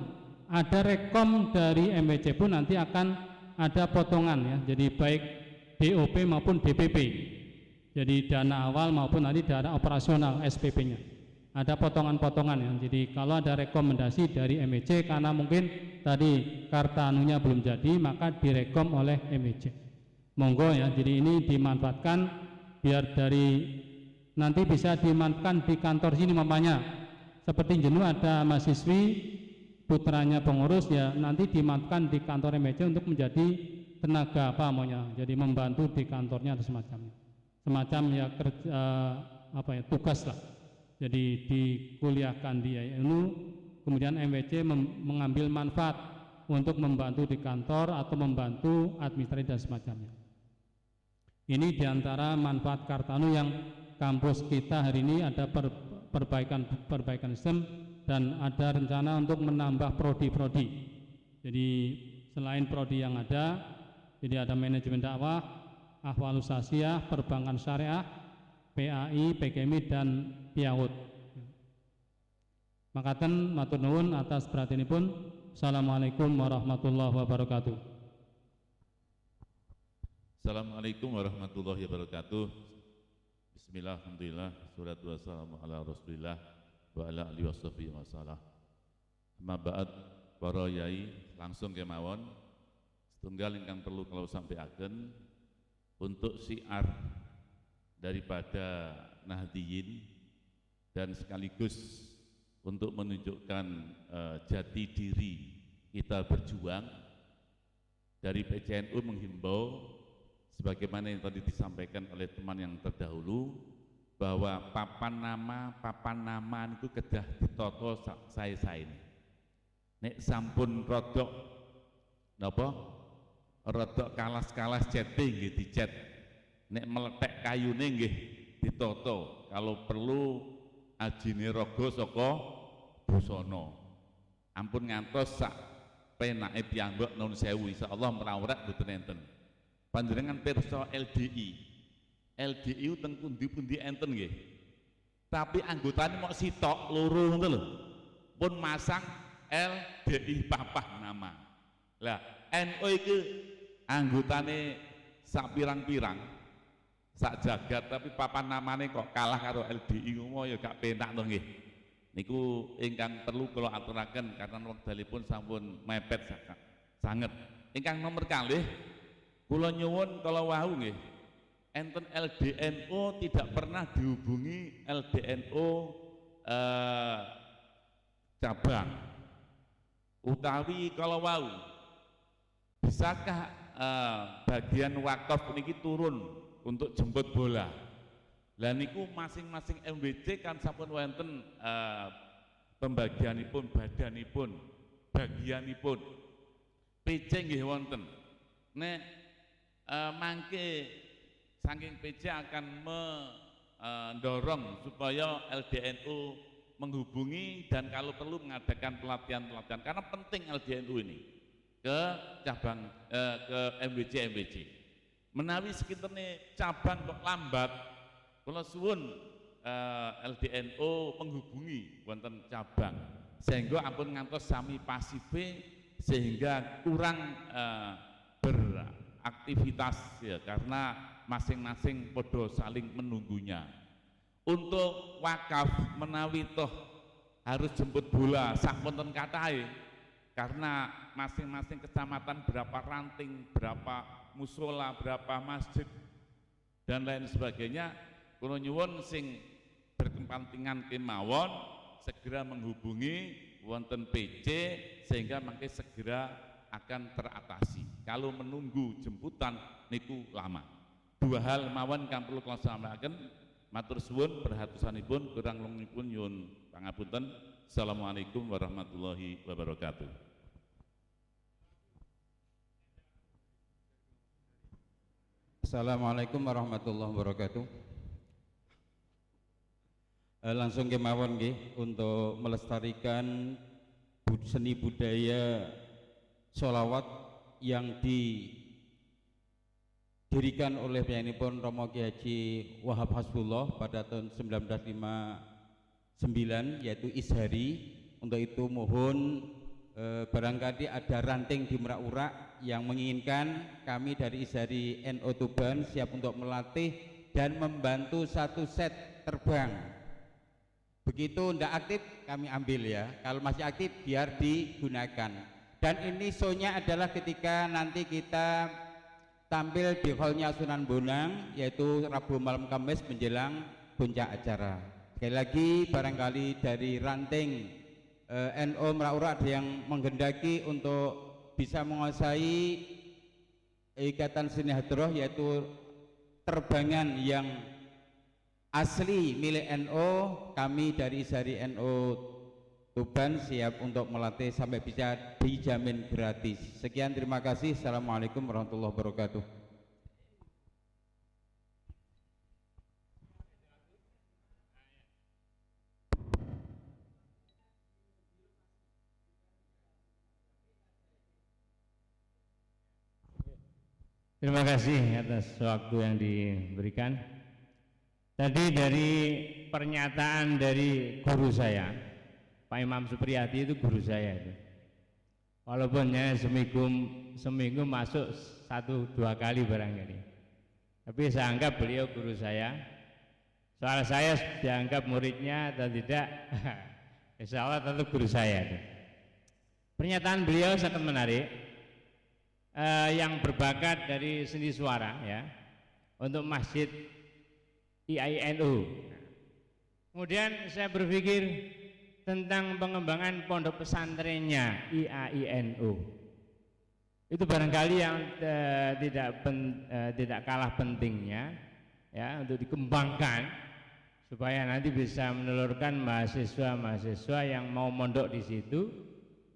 Speaker 13: ada rekom dari MWC pun nanti akan ada potongan ya, jadi baik DOP maupun DPP, jadi dana awal maupun nanti dana operasional SPP-nya. Ada potongan-potongan ya. Jadi kalau ada rekomendasi dari MEC karena mungkin tadi Kartanunya belum jadi, maka direkom oleh MEC. Monggo ya. Jadi ini dimanfaatkan biar dari nanti bisa dimanfaatkan di kantor sini mamanya. Seperti jenuh ada mahasiswi putranya pengurus ya, nanti dimanfaatkan di kantor MEC untuk menjadi tenaga apa maunya. Jadi membantu di kantornya atau semacamnya. Semacam ya tugas lah. Jadi dikuliahkan di IAINU, kemudian MWC mengambil manfaat untuk membantu di kantor atau membantu administrasi dan semacamnya. Ini diantara manfaat Kartanu yang kampus kita hari ini ada perbaikan sistem dan ada rencana untuk menambah prodi-prodi. Jadi selain prodi yang ada, jadi ada manajemen dakwah, ahwalus sasiah, perbankan syariah, PAI, PKMI dan Piawut. Makaten matur nuwun atas perhatianipun. Assalamualaikum warahmatullahi wabarakatuh.
Speaker 18: Assalamualaikum warahmatullahi wabarakatuh. Bismillah, alhamdulillah, salatu wassalamu ala rasulillah wa ala alihi washabihi wasallam. Amma ba'd, para yai langsung kemawon setunggal ingkang perlu kalau sampaikan untuk syiar daripada Nahdiyin dan sekaligus untuk menunjukkan jati diri kita berjuang. Dari PCNU menghimbau sebagaimana yang tadi disampaikan oleh teman yang terdahulu bahwa papan nama itu kedah ditoto saya ini. Nek sampun rodok napa? Rodok kalas-kalas chatting nggih dicet. Nek meletek kayune nggih ditoto. Kalau perlu ajine raga saka busana. Ampun ngantos sak penake piyambak nuwun sewu insyaallah merawat mboten enten. Panjenengan pirsa LDI. LDI teng pundi-pundi enten nggih. Tapi anggotane mok sitok loro ngono lho. Pun masang LDI papah nama. Lah NU iki anggotane sak pirang-pirang sak jagat tapi papan namane kok kalah karo LDI ngono ya gak penak to nggih. Niku ingkang perlu kula aturaken karena wekdalipun sampun mepet sanget. Ingkang nomor kalih kula nyuwun kala wau nggih. Enten LDNU tidak pernah dihubungi LDNU cabang. Utawi kala wau bisakah bagian wakaf niki turun untuk jemput bola. Lah niku masing-masing MWC kan sampun wonten pembagianipun, badanipun, bagianipun. PC nggih wonten. Nek mangke saking PC akan mendorong supaya LDNU menghubungi dan kalau perlu mengadakan pelatihan-pelatihan karena penting LDNU ini ke cabang ke MWC. Menawi sekiterne cabang kok lambat, kula suwun LDNU menghubungi wonten cabang sehingga ampun ngantos sami pasife sehingga kurang beraktivitas ya karena masing-masing podo saling menunggunya. Untuk wakaf menawi toh harus jemput bola sapunten kathah, karena masing-masing kecamatan berapa ranting, berapa musola, berapa masjid dan lain sebagainya. Kula nyuwun sing berkepentingan kemawon segera menghubungi wonten PC sehingga mangke segera akan teratasi. Kalau menunggu jemputan niku lama. Dua hal mawon kang perlu kula sampaikan. Matur suwun perhatosanipun, kurang luwihipun nyuwun pangapunten. Assalamualaikum warahmatullahi wabarakatuh.
Speaker 19: Assalamualaikum warahmatullahi wabarakatuh. Langsung kemawon nggih untuk melestarikan seni budaya sholawat yang didirikan oleh piyambakipun Romo Kiai Haji Wahab Hasbullah pada tahun 1959, yaitu Ishari. Untuk itu mohon barangkali ada ranting di Merak-Urak yang menginginkan, kami dari Ishari NU Tuban siap untuk melatih dan membantu satu set terbang. Begitu tidak aktif kami ambil ya, kalau masih aktif biar digunakan. Dan ini show-nya adalah ketika nanti kita tampil di hallnya Sunan Bonang, yaitu Rabu malam Kamis menjelang puncak acara. Sekali lagi barangkali dari ranting NU Merak-Urak ada yang menghendaki untuk bisa menguasai ikatan seni hadroh, yaitu terbangan yang asli milik NU, kami dari Ishari NU Tuban siap untuk melatih sampai bisa dijamin gratis. Sekian, terima kasih. Assalamualaikum warahmatullahi wabarakatuh.
Speaker 7: Terima kasih atas waktu yang diberikan. Tadi dari pernyataan dari guru saya, Pak Imam Supriyadi, itu guru saya itu. Walaupun ya seminggu masuk 1-2 kali barangkali, tapi saya anggap beliau guru saya. Soal saya dianggap muridnya atau tidak, insya Allah tentu guru saya itu. Pernyataan beliau sangat menarik, yang berbakat dari seni suara ya, untuk masjid IAINU. Kemudian saya berpikir tentang pengembangan pondok pesantrennya IAINU. Itu barangkali yang tidak kalah pentingnya ya, untuk dikembangkan supaya nanti bisa menelurkan mahasiswa-mahasiswa yang mau mondok di situ.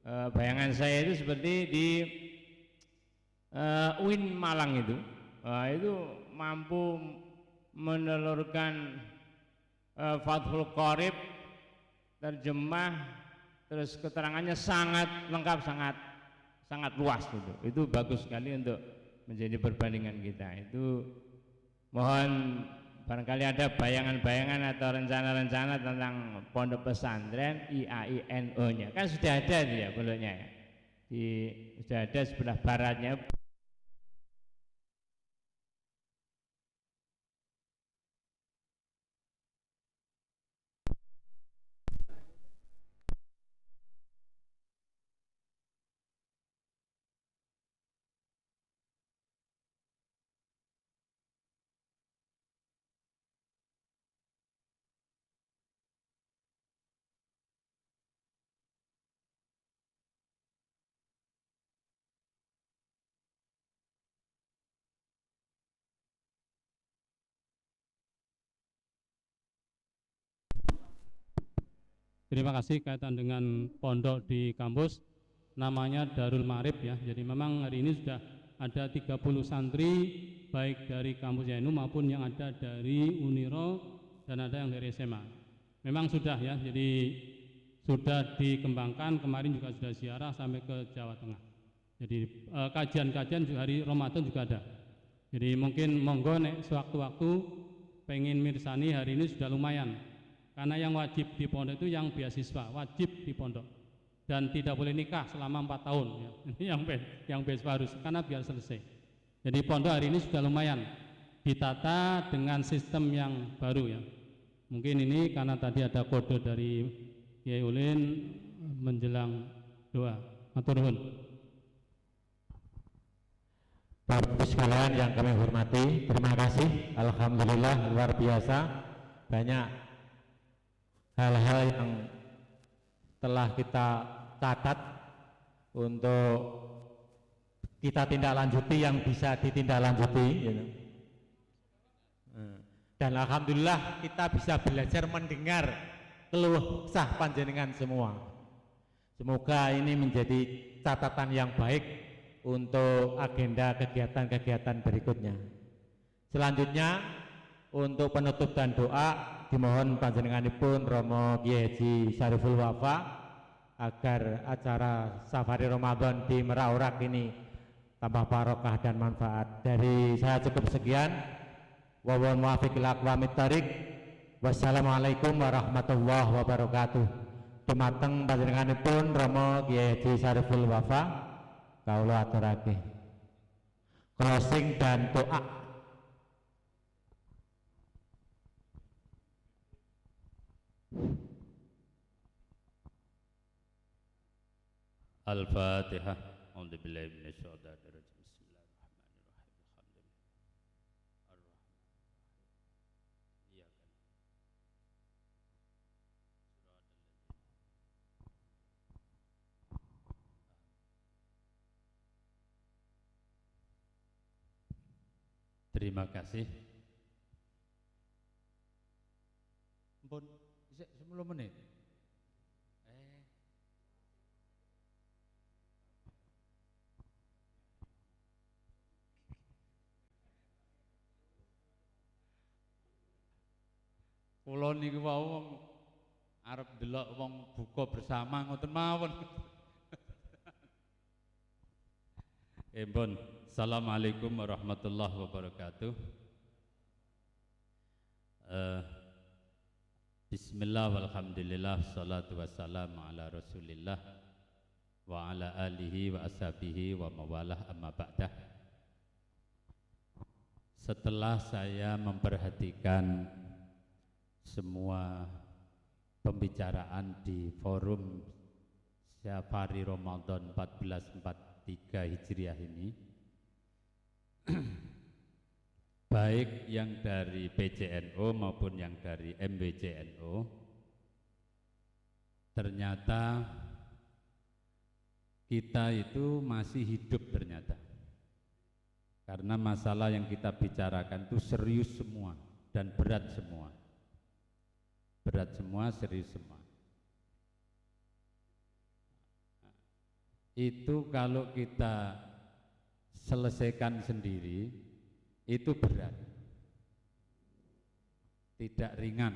Speaker 7: Bayangan saya itu seperti di UIN Malang itu mampu menelurkan Fathul Qorib, terjemah, terus keterangannya sangat lengkap, sangat luas gitu. Itu bagus sekali untuk menjadi perbandingan kita. Itu mohon barangkali ada bayangan-bayangan atau rencana-rencana tentang pondok pesantren IAINU-nya. Kan sudah ada itu ya pondoknya ya. Sudah ada sebelah baratnya.
Speaker 13: Terima kasih. Kaitan dengan pondok di kampus, namanya Darul Ma'arif ya. Jadi memang hari ini sudah ada 30 santri baik dari kampus IAINU maupun yang ada dari Uniro dan ada yang dari SMA. Memang sudah ya, jadi sudah dikembangkan. Kemarin juga sudah ziarah sampai ke Jawa Tengah. Jadi kajian-kajian juga hari Ramadan juga ada. Jadi mungkin monggo nek sewaktu-waktu pengen mirsani, hari ini sudah lumayan. Karena yang wajib di pondok itu yang beasiswa, wajib di pondok dan tidak boleh nikah selama 4 tahun ya. Ini yang beasiswa harus, karena biar selesai. Jadi pondok hari ini sudah lumayan ditata dengan sistem yang baru ya. Mungkin ini karena tadi ada kode dari Kiai Ulin menjelang doa. Matur nuwun.
Speaker 12: Bapak sekalian yang kami hormati, terima kasih. Alhamdulillah luar biasa, banyak hal-hal yang telah kita catat untuk kita tindak lanjuti yang bisa ditindaklanjuti, gitu. Dan alhamdulillah kita bisa belajar mendengar keluh kesah panjenengan semua. Semoga ini menjadi catatan yang baik untuk agenda kegiatan-kegiatan berikutnya. Selanjutnya untuk penutup dan doa dimohon panjenenganipun Romo Kiai Haji Syariful Wafa agar acara Safari Ramadan di Meraurak ini tambah barokah dan manfaat. Dari saya cukup sekian. Wawon muwafiq ila aqwamit thariq. Wassalamualaikum warahmatullahi wabarakatuh. Dumateng panjenenganipun Romo Kiai Haji Syariful Wafa kaula aturake closing dan doa.
Speaker 18: Al-Fatihah. A'udzubillahi minasyaitonir rajim. Bismillahirrahmanirrahim. Terima kasih. Ampun, 10 menit. Kula niku wau wong arep delok wong buka bersama ngoten mawon. Ampun. Assalamualaikum warahmatullahi wabarakatuh. Bismillah walhamdulillah salatu wassalamu ala rasulillah wa ala alihi wa ashabihi wa mawalah amma ba'dah. Setelah saya memperhatikan semua pembicaraan di forum Safari Ramadan 1443 Hijriah ini, baik yang dari PCNO maupun yang dari MBCNO, ternyata kita itu masih hidup ternyata, karena masalah yang kita bicarakan itu serius semua dan berat semua, serius semua. Itu kalau kita selesaikan sendiri itu berat, tidak ringan,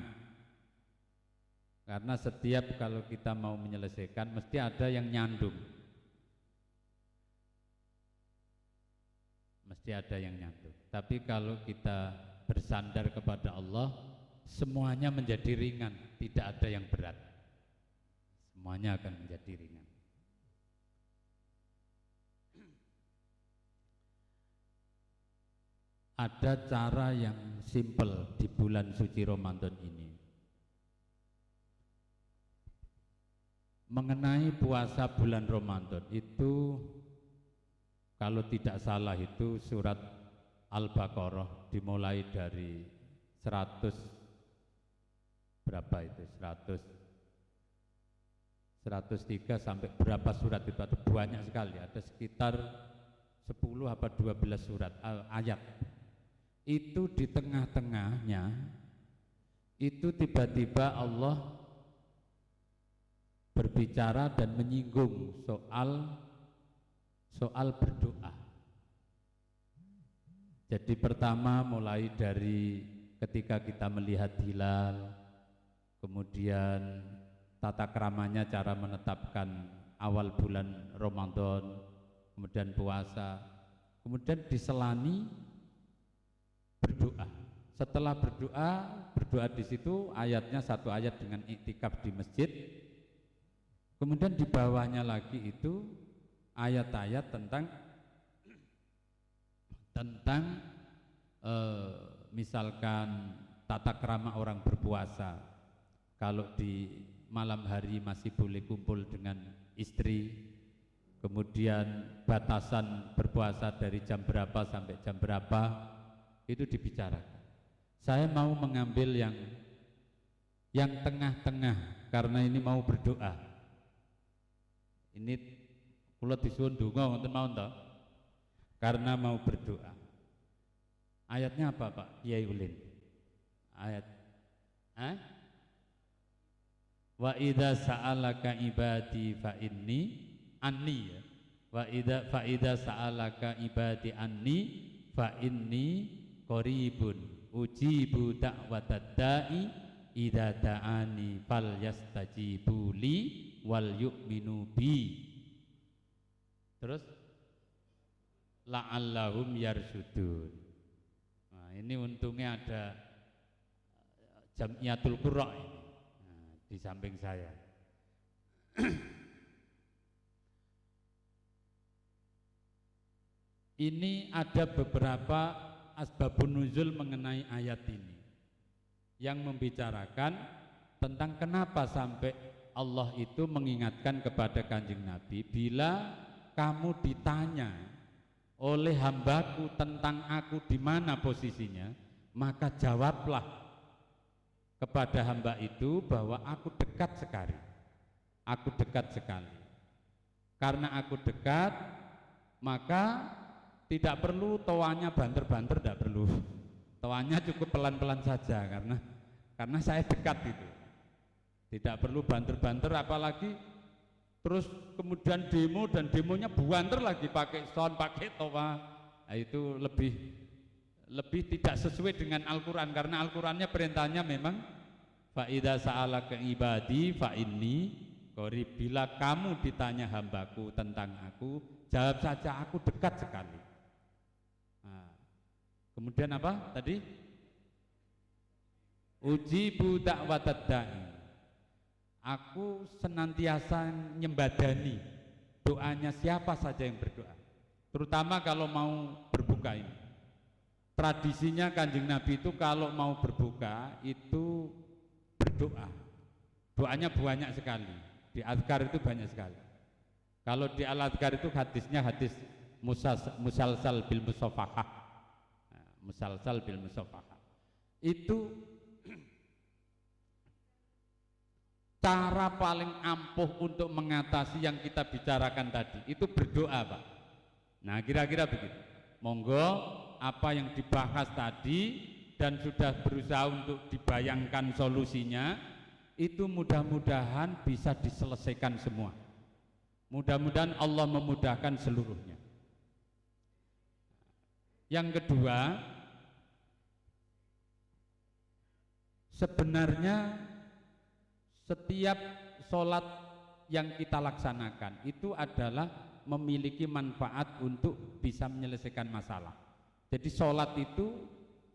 Speaker 18: karena setiap kalau kita mau menyelesaikan mesti ada yang nyandung, tapi kalau kita bersandar kepada Allah, semuanya menjadi ringan, tidak ada yang berat, semuanya akan menjadi ringan. Ada cara yang simpel di bulan suci Ramadan ini. Mengenai puasa bulan Ramadan itu, kalau tidak salah itu surat Al-Baqarah dimulai dari 103 sampai berapa surat itu, ada banyak sekali, ada sekitar 10 apa 12 surat ayat. Itu di tengah-tengahnya itu tiba-tiba Allah berbicara dan menyinggung soal berdoa. Jadi pertama mulai dari ketika kita melihat hilal, kemudian tata keramanya cara menetapkan awal bulan Ramadan, kemudian puasa, kemudian diselani berdoa. Setelah berdoa di situ ayatnya satu ayat dengan iktikaf di masjid. Kemudian di bawahnya lagi itu ayat-ayat tentang misalkan tata krama orang berpuasa. Kalau di
Speaker 5: malam hari masih boleh kumpul dengan istri, kemudian batasan berpuasa dari jam berapa sampai jam berapa, itu dibicarakan. Saya mau mengambil yang tengah-tengah karena ini mau berdoa. Ini kula disuwun donga ngoten mawon to. Karena mau berdoa. Ayatnya apa Pak Kiai Ulin? Ayat wa idza sa'alaka ibadi fa inni anni ya. Fa idza sa'alaka ibadi anni fa inni qaribun ujibu da'watad da'i idza da'ani falyastajibu li wal yu'minu bi. Terus la'allahum yarsudun. Nah, ini untungnya ada Jamiatul Qurra ini. Nah, di samping saya. Ini ada beberapa asbabun nuzul mengenai ayat ini yang membicarakan tentang kenapa sampai Allah itu mengingatkan kepada Kanjeng Nabi, bila kamu ditanya oleh hambaku tentang aku di mana posisinya, maka jawablah kepada hamba itu bahwa aku dekat sekali. Aku dekat sekali. Karena aku dekat, maka tidak perlu toanya banter-banter, tidak perlu. Toanya cukup pelan-pelan saja karena saya dekat itu. Tidak perlu banter-banter, apalagi terus kemudian demo dan demonya buanter lagi pakai sound, pakai toa. Nah, itu lebih tidak sesuai dengan Al-Quran, karena Al-Qurannya perintahnya memang fa idza sa'alaka ibadi fa inni qarib. Bila kamu ditanya hambaku tentang aku, jawab saja aku dekat sekali. Nah, kemudian apa tadi? Ujibu da'watad da'i. Aku senantiasa nyembadani doanya siapa saja yang berdoa, terutama kalau mau berbuka ini. Tradisinya Kanjeng Nabi itu kalau mau berbuka itu berdoa. Doanya banyak sekali. Di azkar itu banyak sekali. Kalau di al-azkar itu hadisnya hadis musalsal bil musafahah. Nah, musalsal bil musafahah. Itu cara paling ampuh untuk mengatasi yang kita bicarakan tadi, itu berdoa Pak. Nah kira-kira begitu. Monggo apa yang dibahas tadi dan sudah berusaha untuk dibayangkan solusinya, itu mudah-mudahan bisa diselesaikan semua. Mudah-mudahan Allah memudahkan seluruhnya. Yang kedua, sebenarnya setiap sholat yang kita laksanakan itu adalah memiliki manfaat untuk bisa menyelesaikan masalah. Jadi sholat itu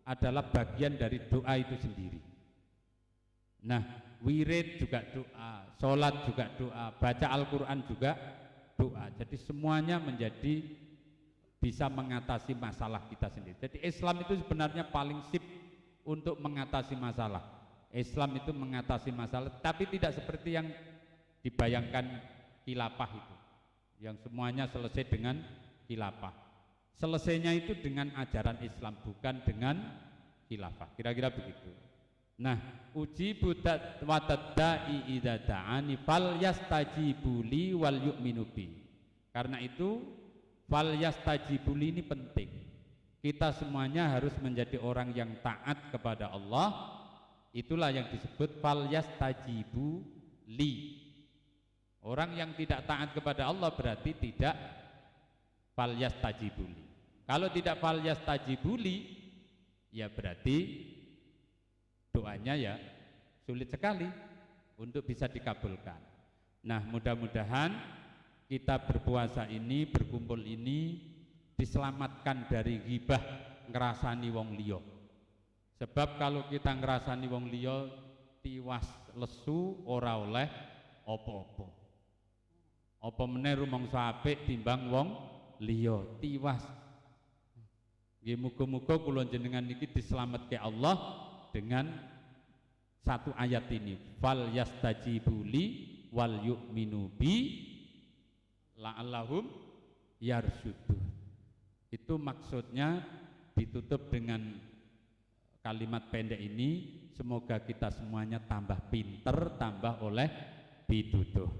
Speaker 5: adalah bagian dari doa itu sendiri. Nah, wirid juga doa, sholat juga doa, baca Al-Quran juga doa. Jadi semuanya menjadi bisa mengatasi masalah kita sendiri. Jadi Islam itu sebenarnya paling sip untuk mengatasi masalah. Islam itu mengatasi masalah, tapi tidak seperti yang dibayangkan khilafah itu, yang semuanya selesai dengan khilafah. Selesainya itu dengan ajaran Islam, bukan dengan khilafah. Kira-kira begitu. Nah, ujibu da'watad da'i idza da'ani falyastajibu li wal yu'minu bi. Karena itu falyastajibu li ini penting. Kita semuanya harus menjadi orang yang taat kepada Allah. Itulah yang disebut falyastajibu li. Orang yang tidak taat kepada Allah berarti tidak falyastajibu li. Kalau tidak falyastajibu li, ya berarti doanya ya sulit sekali untuk bisa dikabulkan. Nah, mudah-mudahan kita berpuasa ini, berkumpul ini diselamatkan dari ghibah ngrasani wong liya. Sebab kalau kita ngrasani wong liya tiwas lesu ora oleh apa-apa. Apa meneh rumangsa apik timbang wong liya tiwas. Nggih muga-muga kula jenengan niki dislametke Allah dengan satu ayat ini, fal yastajibuli wal yu'minu bi la'allahum yarsyudun. Itu maksudnya ditutup dengan kalimat pendek ini, semoga kita semuanya tambah pinter, tambah oleh pituduh.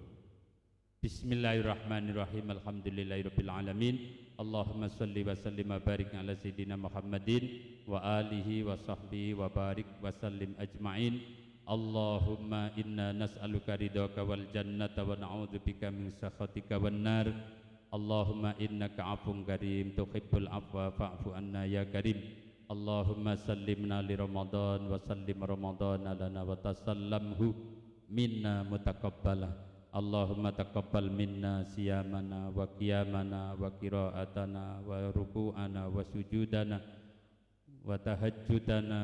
Speaker 5: Bismillahirrahmanirrahim. Alhamdulillahirabbil alamin. Allahumma shalli wa sallim wa barik ala sayyidina Muhammadin wa alihi wa sahbihi wa barik wa sallim ajma'in. Allahumma inna nas'aluka ridhaka wal jannata wa na'udzubika min sakhatika wan nar. Allahumma innaka 'afuwun karim tuhibbul 'afwa fa'fu anna ya karim. Allahumma sallimna li Ramadan wa sallim Ramadan lana wa tasallamhu minna mutaqabbalah. Allahumma taqabbal minna siyamana wa qiyamana wa qira'atana wa ruku'ana wa sujudana wa tahajjudana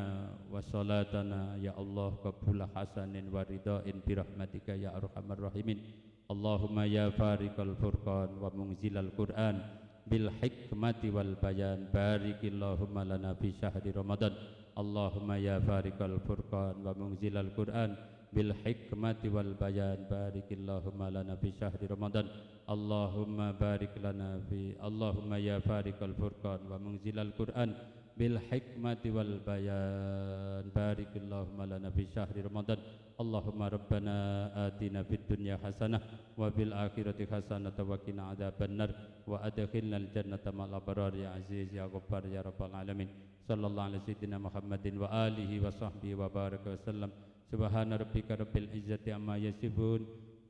Speaker 5: wa salatana. Ya Allah, qabul hasanin wa ridhain bi rahmatika ya arhamar rahimin. Allahumma ya fariqal furqan wa munzilal Qur'an bil hikmati wal bayan, barikillahumma lana fi syahri Ramadan. Allahumma ya fariqal furqan wa munzilal Qur'an bil hikmati wal bayan, barikillahumma lana fi syahri Ramadan. Allahumma barik lana fi, Allahumma ya fariqal furqan wa munzilal Qur'an bil hikmati wal bayan, barikillahumma lana fi syahri Ramadan. Allahumma rabbana atina fid dunya hasanah wa fil akhirati hasanah wa qina adzabannar wa adkhilnal jannata ma'al abrar ya aziz ya ghaffar ya rabbal alamin. Sallallahu alaihi sayyidina Muhammadin wa alihi wa sahbihi wa baraka wasallam. Subhana rabbika rabbil izzati amma yasifun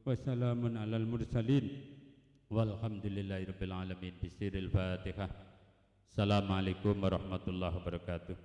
Speaker 5: wa salamun alal mursalin walhamdulillahi rabbil alamin. Bisiril Fatihah. Assalamualaikum warahmatullahi wabarakatuh.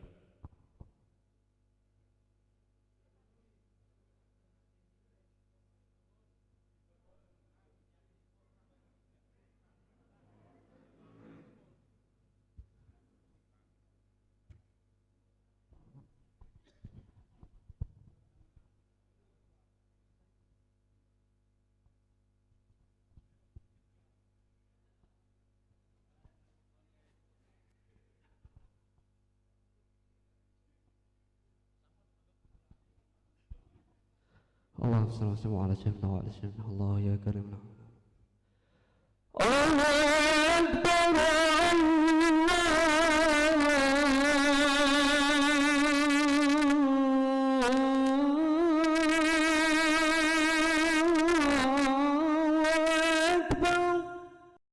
Speaker 3: اللهم صل وسلم على سيدنا وعلى سيدنا الله يا كريم. الله أكبر.